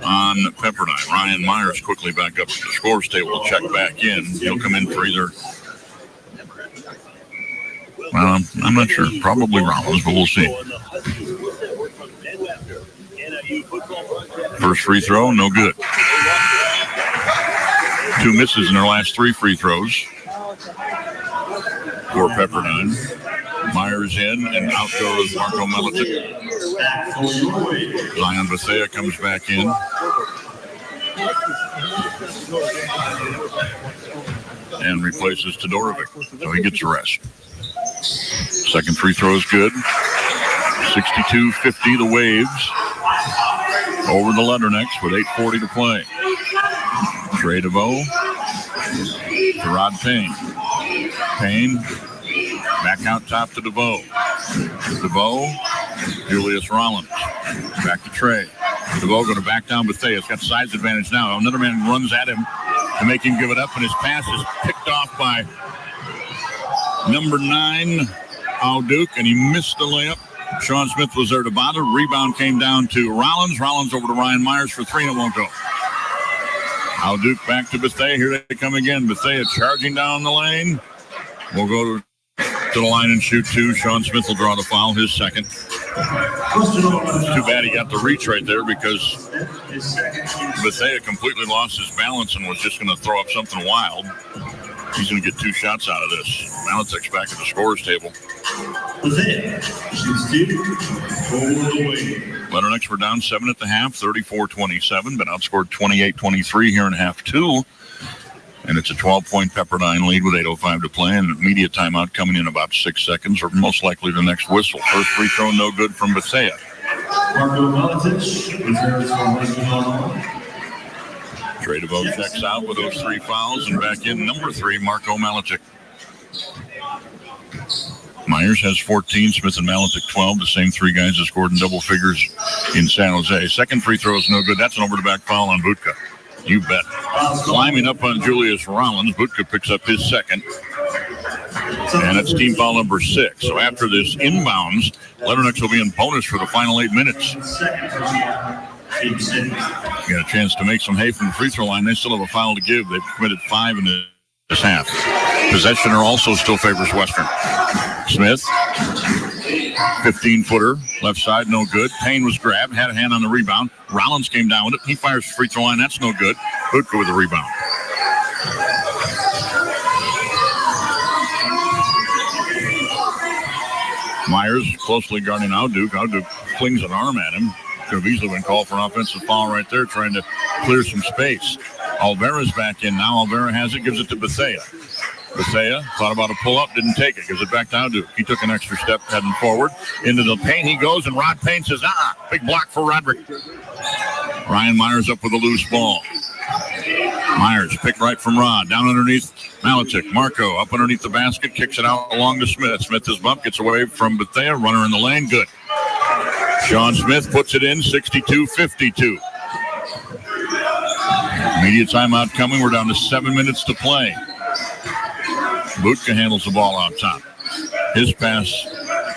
on Pepperdine. Ryan Myers quickly back up to the scores table to check back in. He'll come in for either, I'm not sure, probably Rollins, but we'll see. First free throw, no good. 2 misses in their last 3 free throws for Pepperdine. Myers in, and out goes Marco Maletic. Zion Bethea comes back in. And replaces Todorovic, so he gets a rest. Second free throw is good. 62-50, the Waves over the Leathernecks with 8:40 to play. Trey DeVoe to Rod Payne. Payne back out top to DeVoe. DeVoe, Julius Rollins. Back to Trey. DeVoe going to back down Bethea. He's got size advantage now. Another man runs at him to make him give it up, and his pass is picked off by number 9, Al Duke, and he missed the layup. Sean Smith was there to bother. Rebound came down to Rollins. Rollins over to Ryan Myers for 3, and it won't go. Al Duke back to Bethea. Here they come again. Bethea charging down the lane. We'll go to the line and shoot 2. Sean Smith will draw the foul, his second. Too bad he got the reach right there because Bethea completely lost his balance and was just going to throw up something wild. He's going to get 2 shots out of this. Malatek's back at the scorer's table. Letternex were down 7 at the half, 34-27, but outscored 28-23 here in half 2. And it's a 12-point Pepperdine lead with 8:05 to play, and media timeout coming in about 6 seconds, or most likely the next whistle. First free throw, no good from Bethea. Trey DeVoe checks out with those 3 fouls, and back in number 3, Marco Malatek. Myers has 14, Smith and Malatek 12. The same 3 guys that scored in double figures in San Jose. Second free throw is no good. That's an over-the-back foul on Butka. You bet. Climbing up on Julius Rollins, Butka picks up his second. And it's team foul number 6. So after this inbounds, Letternex will be in bonus for the final 8 minutes. Got a chance to make some hay from the free throw line. They still have a foul to give. They've committed 5 in this half. Possession also still favors Western. Smith, 15-footer, left side, no good. Payne was grabbed, had a hand on the rebound. Rollins came down with it. He fires the free throw line. That's no good. Butka with the rebound. Myers closely guarding Al Duke. Al Duke flings an arm at him. Could have easily been called for an offensive foul right there, trying to clear some space. Alvera's back in now. Alvera has it, gives it to Bethea. Bethea thought about a pull-up, didn't take it, gives it back to Al Duke. He took an extra step heading forward. Into the paint he goes, and Rod Payne says, big block for Roderick. Ryan Myers up with a loose ball. Myers picked right from Rod, down underneath Malatek. Marco up underneath the basket, kicks it out along to Smith. Smith is bumped, gets away from Bethea, runner in the lane, good. Sean Smith puts it in, 62-52. Immediate timeout coming. We're down to 7 minutes to play. Butka handles the ball out top. His pass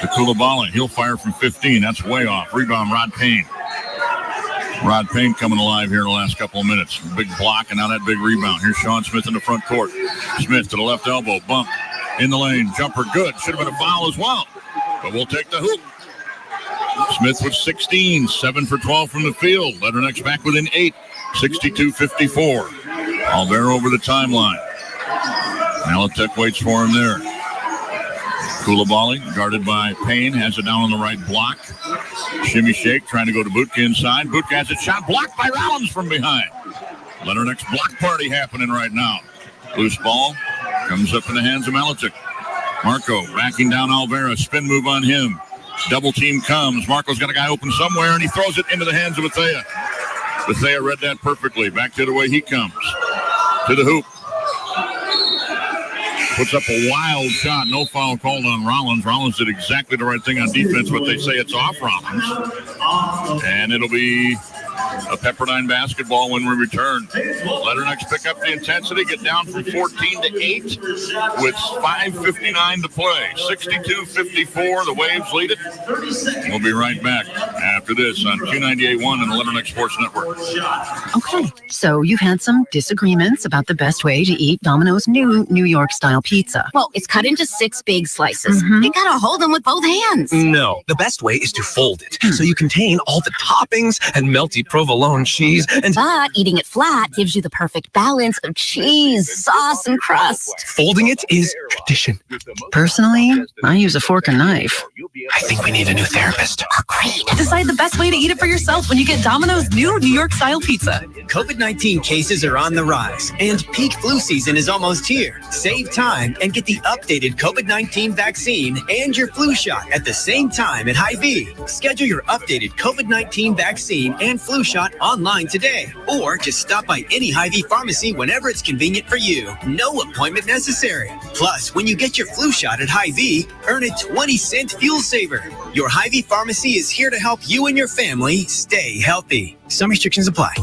to Koulibaly. He'll fire from 15. That's way off. Rebound, Rod Payne. Rod Payne coming alive here in the last couple of minutes. Big block and now that big rebound. Here's Sean Smith in the front court. Smith to the left elbow. Bump in the lane. Jumper good. Should have been a foul as well. But we'll take the hoop. Smith with 16. 7 for 12 from the field. Letternex back within 8. 62-54. Alvera over the timeline. Malatek waits for him there. Koulibaly, guarded by Payne, has it down on the right block. Shimmy shake, trying to go to Butka inside. Butka has it shot blocked by Rollins from behind. Letternex block party happening right now. Loose ball comes up in the hands of Malatek. Marco backing down Alvera, spin move on him. Double team comes. Marco's got a guy open somewhere, and he throws it into the hands of Bethea. Bethea read that perfectly. Back to the way he comes. To the hoop. Puts up a wild shot. No foul called on Rollins. Rollins did exactly the right thing on defense, but they say it's off Rollins. And it'll be a Pepperdine basketball when we return. Letternex pick up the intensity, get down from 14 to 8 with 5:59 to play. 62-54, the Waves lead it. We'll be right back after this on Q98.1 and the Letternex Sports Network. Okay, so you've had some disagreements about the best way to eat Domino's new New York-style pizza. Well, it's cut into 6 big slices. You gotta hold them with both hands. No, the best way is to fold it so you contain all the toppings and melty provolone cheese. But eating it flat gives you the perfect balance of cheese, sauce, and crust. Folding it is tradition. Personally, I use a fork and knife. I think we need a new therapist. Oh, great. Decide the best way to eat it for yourself when you get Domino's new New York style pizza. COVID-19 cases are on the rise, and peak flu season is almost here. Save time and get the updated COVID-19 vaccine and your flu shot at the same time at Hy-Vee. Schedule your updated COVID-19 vaccine and flu shot online today, or just stop by any Hy-Vee pharmacy whenever it's convenient for you. No appointment necessary. Plus, when you get your flu shot at Hy-Vee, earn a 20-cent fuel saver. Your Hy-Vee pharmacy is here to help you and your family stay healthy. Some restrictions apply.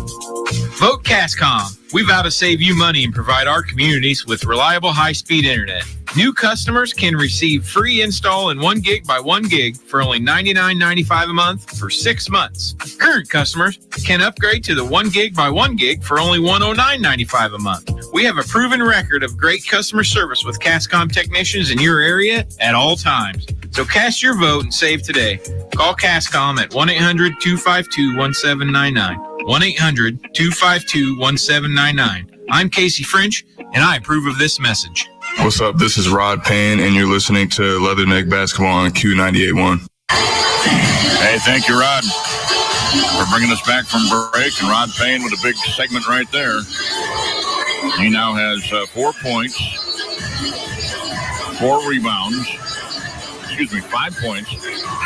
Vote Cascom. We vow to save you money and provide our communities with reliable high-speed internet. New customers can receive free install and 1 gig by 1 gig for only $99.95 a month for 6 months. Current customers can upgrade to the 1 gig by 1 gig for only $109.95 a month. We have a proven record of great customer service with Cascom technicians in your area at all times. So cast your vote and save today. Call Cascom at 1-800-252-1799. 1-800-252-1799. I'm Casey French, and I approve of this message. What's up? This is Rod Payne, and you're listening to Leatherneck Basketball on Q98.1. Hey, thank you, Rod, for bringing us back from break. And Rod Payne with a big segment right there. He now has 4 points, 4 rebounds. 5 points,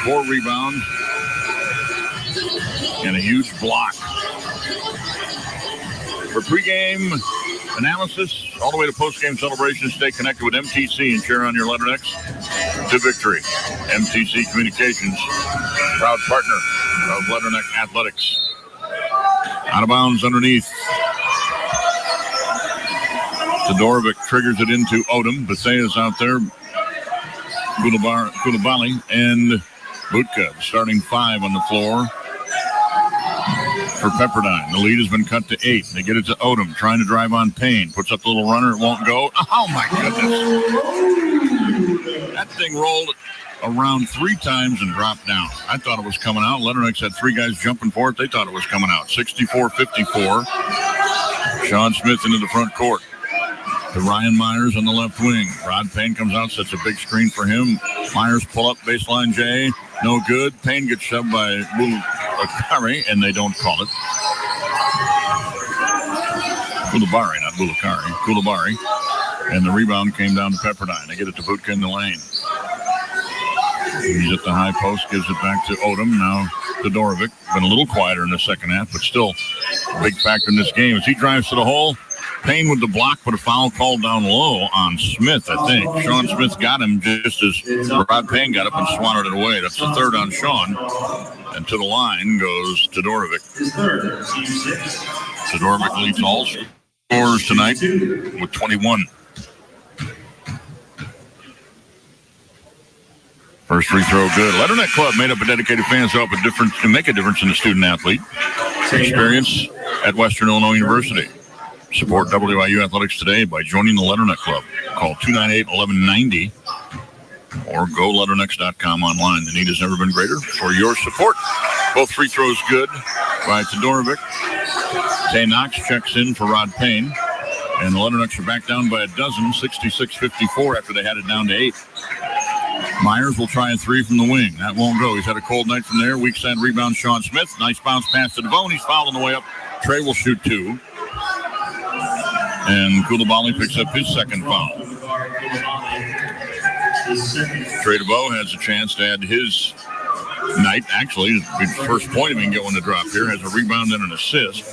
4 rebounds, and a huge block. For pregame analysis, all the way to postgame celebration, stay connected with MTC and share on your Letternecks to victory. MTC Communications, proud partner of Letterneck Athletics. Out of bounds underneath. Todorovic triggers it into Odom. Bethea's out there. Koulibaly and Butka, starting 5 on the floor for Pepperdine. The lead has been cut to 8. They get it to Odom, trying to drive on Payne. Puts up the little runner. It won't go. Oh, my goodness. That thing rolled around 3 times and dropped down. I thought it was coming out. Letternecks had 3 guys jumping for it. They thought it was coming out. 64-54. Sean Smith into the front court. To Ryan Myers on the left wing. Rod Payne comes out, sets a big screen for him. Myers pull up baseline J. No good. Payne gets shoved by Bulakari, and they don't call it. Koulibaly, not Bulakari. Koulibaly. And the rebound came down to Pepperdine. They get it to Butka in the lane. He's at the high post, gives it back to Odom. Now Todorovic. Been a little quieter in the second half, but still a big factor in this game. As he drives to the hole, Payne with the block, but a foul called down low on Smith, I think. Sean Smith got him just as Rod Payne got up and swatted it away. That's the third on Sean. And to the line goes Todorovic. Todorovic leads all scorers tonight with 21. First free throw good. Letterneck Club made up of dedicated fans who help to make a difference in the student athlete. Experience at Western Illinois University. Support WIU Athletics today by joining the Letterneck Club. Call 298-1190 or go letternecks.com online. The need has never been greater for your support. Both free throws good by Todorovic. Tay Knox checks in for Rod Payne. And the Letternecks are back down by a dozen, 66-54 after they had it down to 8. Myers will try a 3 from the wing. That won't go. He's had a cold night from there. Weak side rebound, Sean Smith. Nice bounce pass to Devone. He's fouled on the way up. Trey will shoot 2. And Koulibaly picks up his second foul. Trey DeVoe has a chance to add his night. Actually, his first point of him get one to drop here. Has a rebound and an assist.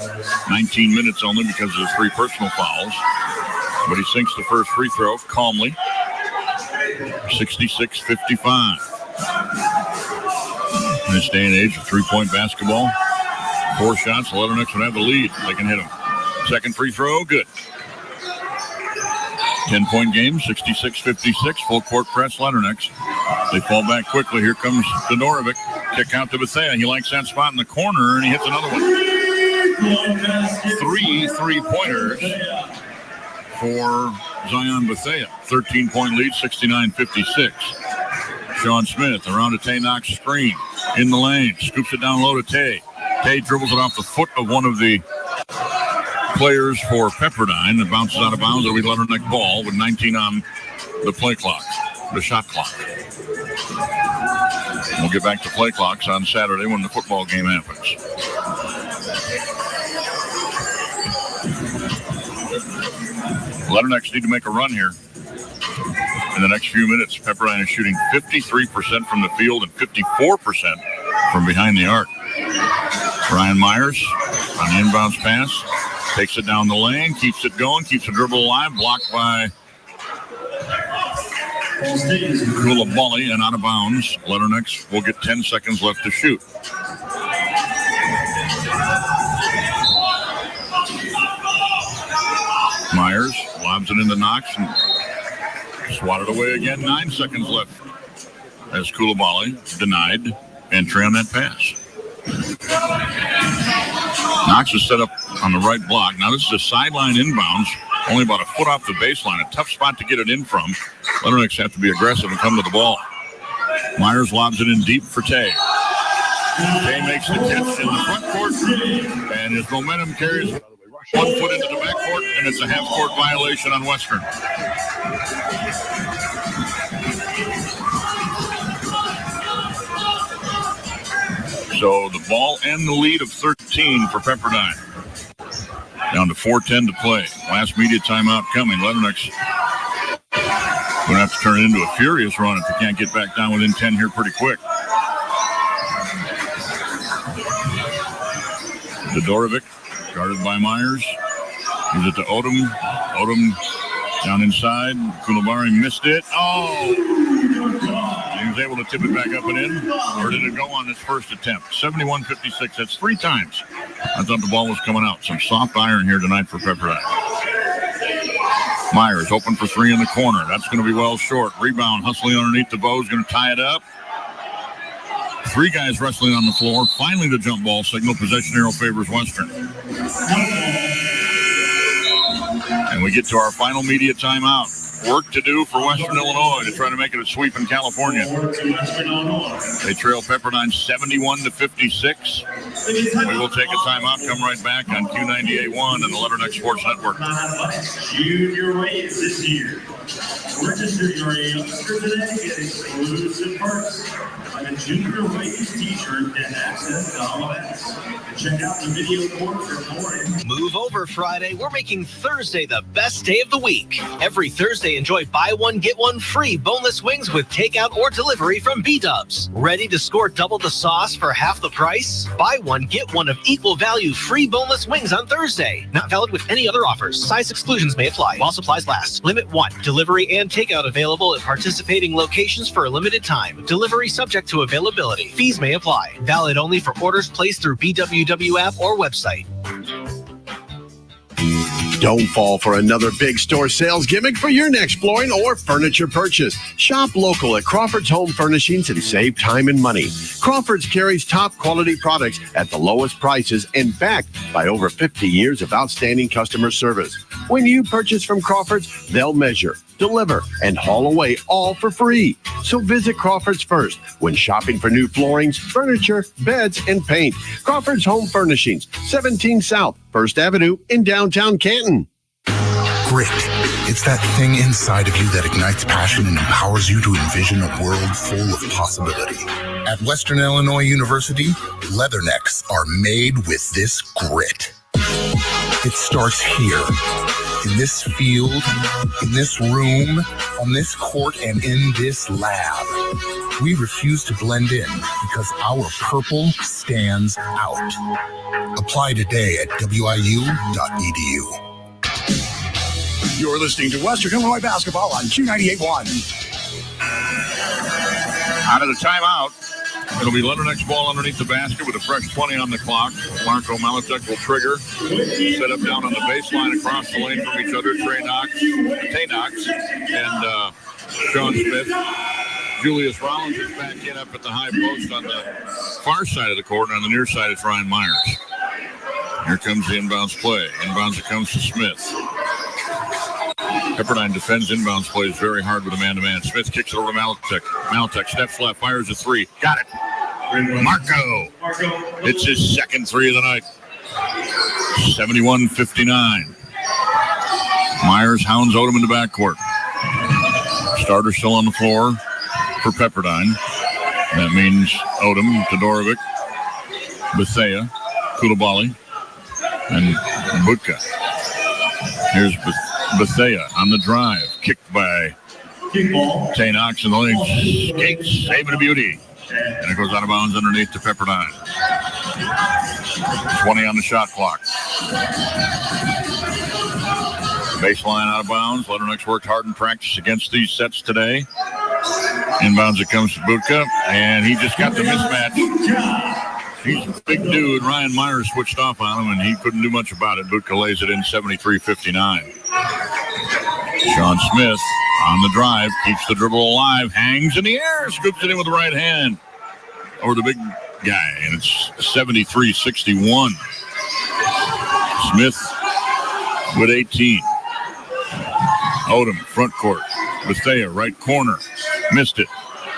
19 minutes only because of the 3 personal fouls. But he sinks the first free throw calmly. 66-55. In this day and age of 3-point basketball, 4 shots, the Letternecks would have the lead. They can hit them. Second free throw, good. 10-point game, 66-56, full court press, Letternecks. They fall back quickly. Here comes Todorovic. Kick out to Bethea. He likes that spot in the corner, and he hits another one. 3 3-pointers for Zion Bethea. 13-point lead, 69-56. Sean Smith around to Tay Knox screen. In the lane, scoops it down low to Tay. Tay dribbles it off the foot of one of the players for Pepperdine. It bounces out of bounds. It'll be Letterneck ball with 19 on the play clock, the shot clock. We'll get back to play clocks on Saturday when the football game happens. Letternecks need to make a run here in the next few minutes. Pepperdine is shooting 53% from the field and 54% from behind the arc. Ryan Myers on the inbounds pass, takes it down the lane, keeps it going, keeps the dribble alive, blocked by Koulibaly and out of bounds. Letternecks will get 10 seconds left to shoot. Myers lobs it into Knox and swatted away again. 9 seconds left as Koulibaly denied entry on that pass. Knox is set up on the right block. Now this is a sideline inbounds, only about a foot off the baseline. A tough spot to get it in from. Letternecks have to be aggressive and come to the ball. Myers lobs it in deep for Tay. Tay makes the catch in the front court, and his momentum carries 1 foot into the backcourt, and it's a half-court violation on Western. So the ball and the lead of 13 for Pepperdine. Down to 4:10 to play. Last media timeout coming. Letternecks going to have to turn it into a furious run if they can't get back down within 10 here pretty quick. Todorovic, guarded by Myers. Gives it to Odom. Odom down inside. Koulibaly missed it. Oh! He was able to tip it back up and in. Or did it go on his first attempt? 71-56. That's 3 times. I thought the ball was coming out. Some soft iron here tonight for Pepperdine. Myers open for 3 in the corner. That's going to be well short. Rebound hustling underneath the bow is going to tie it up. 3 guys wrestling on the floor. Finally, the jump ball signal. Possession arrow favors Western. And we get to our final media timeout. Work to do for Western Illinois to try to make it a sweep in California. They trail Pepperdine 71-56. We will take a timeout. Come right back on Q98.1 and the Letternecks Sports Network. Junior Waves this year. Register your youngster today. Get exclusive perks like a Junior Waves t-shirt and access to all events. Check out the video board for more. Move over Friday. We're making Thursday the best day of the week. Every Thursday, enjoy buy one, get one free boneless wings with takeout or delivery from B-Dubs. Ready to score double the sauce for half the price? Buy one, get one of equal value free boneless wings on Thursday. Not valid with any other offers. Size exclusions may apply while supplies last. Limit 1. Delivery and takeout available at participating locations for a limited time. Delivery subject to availability. Fees may apply. Valid only for orders placed through BWW app or website. Don't fall for another big store sales gimmick for your next flooring or furniture purchase. Shop local at Crawford's Home Furnishings and save time and money. Crawford's carries top quality products at the lowest prices and backed by over 50 years of outstanding customer service. When you purchase from Crawford's, they'll measure, deliver, and haul away all for free. So visit Crawford's first when shopping for new floorings, furniture, beds, and paint. Crawford's Home Furnishings, 17 South 1st Avenue in downtown Canton. Grit. It's that thing inside of you that ignites passion and empowers you to envision a world full of possibility. At Western Illinois University, Leathernecks are made with this grit. It starts here, in this field, in this room, on this court, and in this lab. We refuse to blend in because our purple stands out. Apply today at wiu.edu. You're listening to Western Illinois Basketball on Q98.1. Out of the timeout, it'll be Letternecks ball underneath the basket with a fresh 20 on the clock. Marco Malachuk will trigger. Set up down on the baseline across the lane from each other. Tay Knox, and Sean Smith. Julius Rollins is back in up at the high post on the far side of the court, and on the near side it's Ryan Myers. Here comes the inbounds play. Inbounds it comes to Smith. Pepperdine defends inbounds plays very hard with a man-to-man. Smith kicks it over to Malachuk. Malachuk steps left, fires a 3. Got it. Marco. It's his second 3 of the night. 71-59. Myers hounds Odom in the backcourt. Starter still on the floor. for Pepperdine. That means Odom, Todorovic, Bethea, Koulibaly, and Budka. Here's Bethea on the drive. Kicked by Tay Knox in the legs. Gates saving a beauty. And it goes out of bounds underneath to Pepperdine. 20 on the shot clock. Baseline out of bounds. Leatherneck's worked hard in practice against these sets today. Inbounds it comes to Budka, and he just got the mismatch. He's a big dude. Ryan Myers switched off on him, and he couldn't do much about it. Budka lays it in 73-59. Sean Smith on the drive, keeps the dribble alive, hangs in the air, scoops it in with the right hand over the big guy, and it's 73-61. Smith with 18. Odom, front court. Bethea, right corner. Missed it.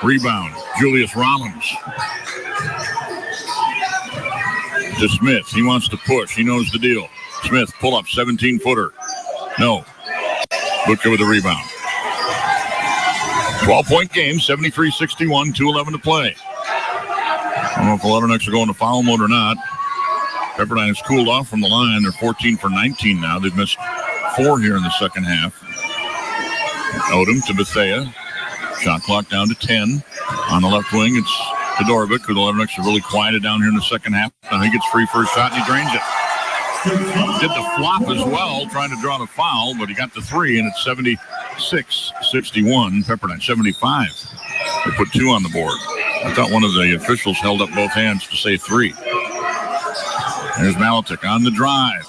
Rebound. Julius Rollins. To Smith. He wants to push. He knows the deal. Smith, pull up, 17-footer. No. Budka with the rebound. 12-point game, 73-61, 2:11 to play. I don't know if the Leathernecks are going to foul mode or not. Pepperdine has cooled off from the line. They're 14 for 19 now. They've missed 4 here in the second half. Odom to Bethea. Shot clock down to 10. On the left wing, it's Todorovic, who the Leathernecks have really quieted down here in the second half. Now he gets free first shot and he drains it. Did the flop as well, trying to draw the foul, but he got the 3, and it's 76-61. Pepperdine 75. They put 2 on the board. I thought one of the officials held up both hands to say 3. There's Malatic on the drive.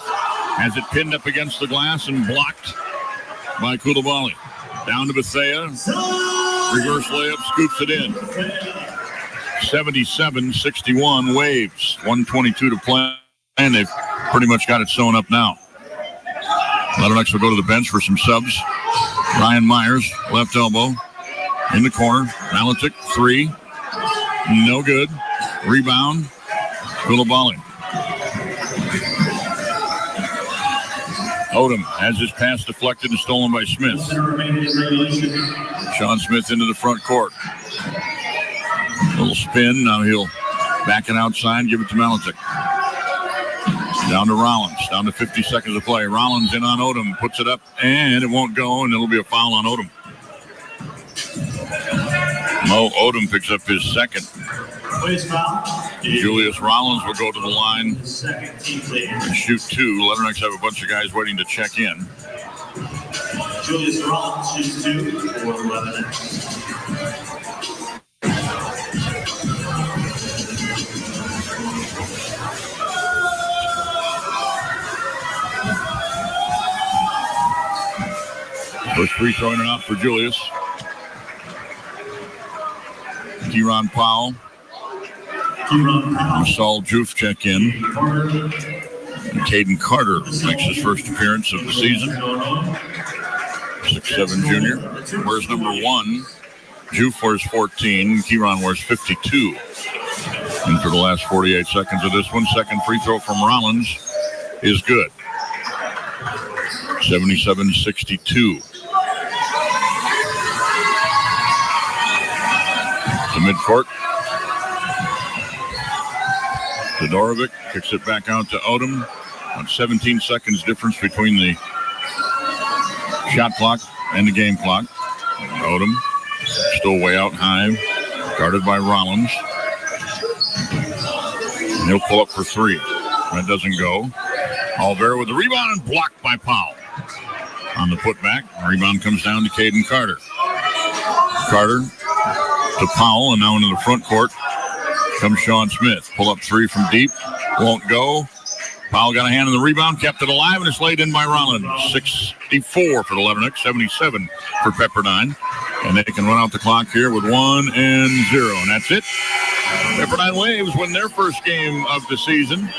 Has it pinned up against the glass and blocked by Koulibaly. Down to Bethea. Reverse layup, scoops it in. 77-61 Waves. 1:22 to play, and they've pretty much got it sewn up now. Leathernecks will go to the bench for some subs. Ryan Myers, left elbow, in the corner. Malatic, 3. No good. Rebound, Koulibaly. Odom has his pass deflected and stolen by Smith. Sean Smith into the front court. Little spin. Now he'll back it outside, give it to Malatic. Down to Rollins. Down to 50 seconds of play. Rollins in on Odom. Puts it up, and it won't go, and it'll be a foul on Odom. Mo Odom picks up his second. Julius Rollins will go to the line and shoot 2. Leathernecks have a bunch of guys waiting to check in. Julius Rollins shoots 2 for Leathernecks. First free throw in and out for Julius. Kieran Powell. Saul Juf check in. And Caden Carter makes his first appearance of the season. 6'7" junior. Wears number 1. Juf wears 14. Kieran wears 52. And for the last 48 seconds of this one, second free throw from Rollins is good. 77-62. To midcourt. Todorovic kicks it back out to Odom. On 17 seconds difference between the shot clock and the game clock. Odom still way out high, guarded by Rollins. And he'll pull up for 3. That doesn't go. Alvera with the rebound and blocked by Powell. On the putback, rebound comes down to Caden Carter. Carter to Powell, and now into the front court comes Sean Smith. Pull up 3 from deep. Won't go. Powell got a hand on the rebound, kept it alive, and it's laid in by Rollins. 64 for the Leathernecks, 77 for Pepperdine. And they can run out the clock here with 1-0. And that's it. Pepperdine Waves win their first game of the season.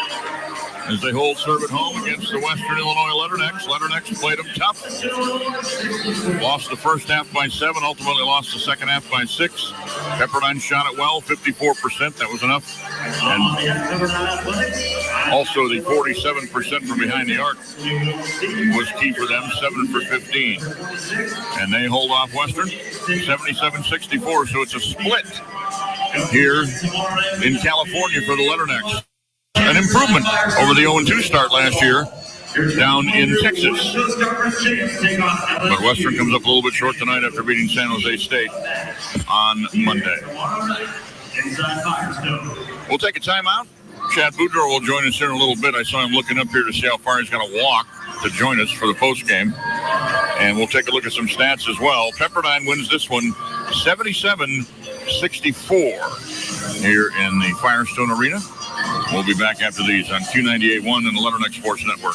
as they hold serve at home against the Western Illinois Leathernecks. Leathernecks played them tough. Lost the first half by 7, ultimately lost the second half by 6. Pepperdine shot it well, 54%. That was enough. And also the 47% from behind the arc was key for them, 7 for 15. And they hold off Western 77-64, so it's a split here in California for the Leathernecks. An improvement over the 0-2 start last year down in Texas. But Western comes up a little bit short tonight after beating San Jose State on Monday. We'll take a timeout. Chad Boudreaux will join us here in a little bit. I saw him looking up here to see how far he's going to walk to join us for the postgame. And we'll take a look at some stats as well. Pepperdine wins this one 77-64 here in the Firestone Arena. We'll be back after these on Q98.1 and the Leatherneck Sports Network.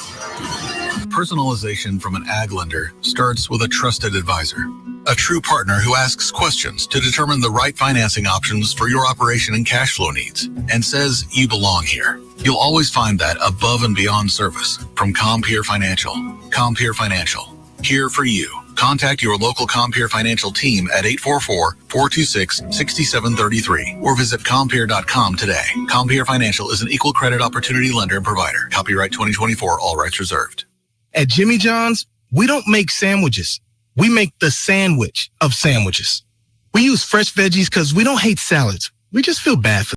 Personalization from an ag lender starts with a trusted advisor, a true partner who asks questions to determine the right financing options for your operation and cash flow needs, and says you belong here. You'll always find that above and beyond service from Compeer Financial. Compeer Financial, here for you. Contact your local Compeer Financial team at 844-426-6733 or visit Compeer.com today. Compeer Financial is an equal credit opportunity lender and provider. Copyright 2024, all rights reserved. At Jimmy John's, we don't make sandwiches. We make the sandwich of sandwiches. We use fresh veggies because we don't hate salads. We just feel bad for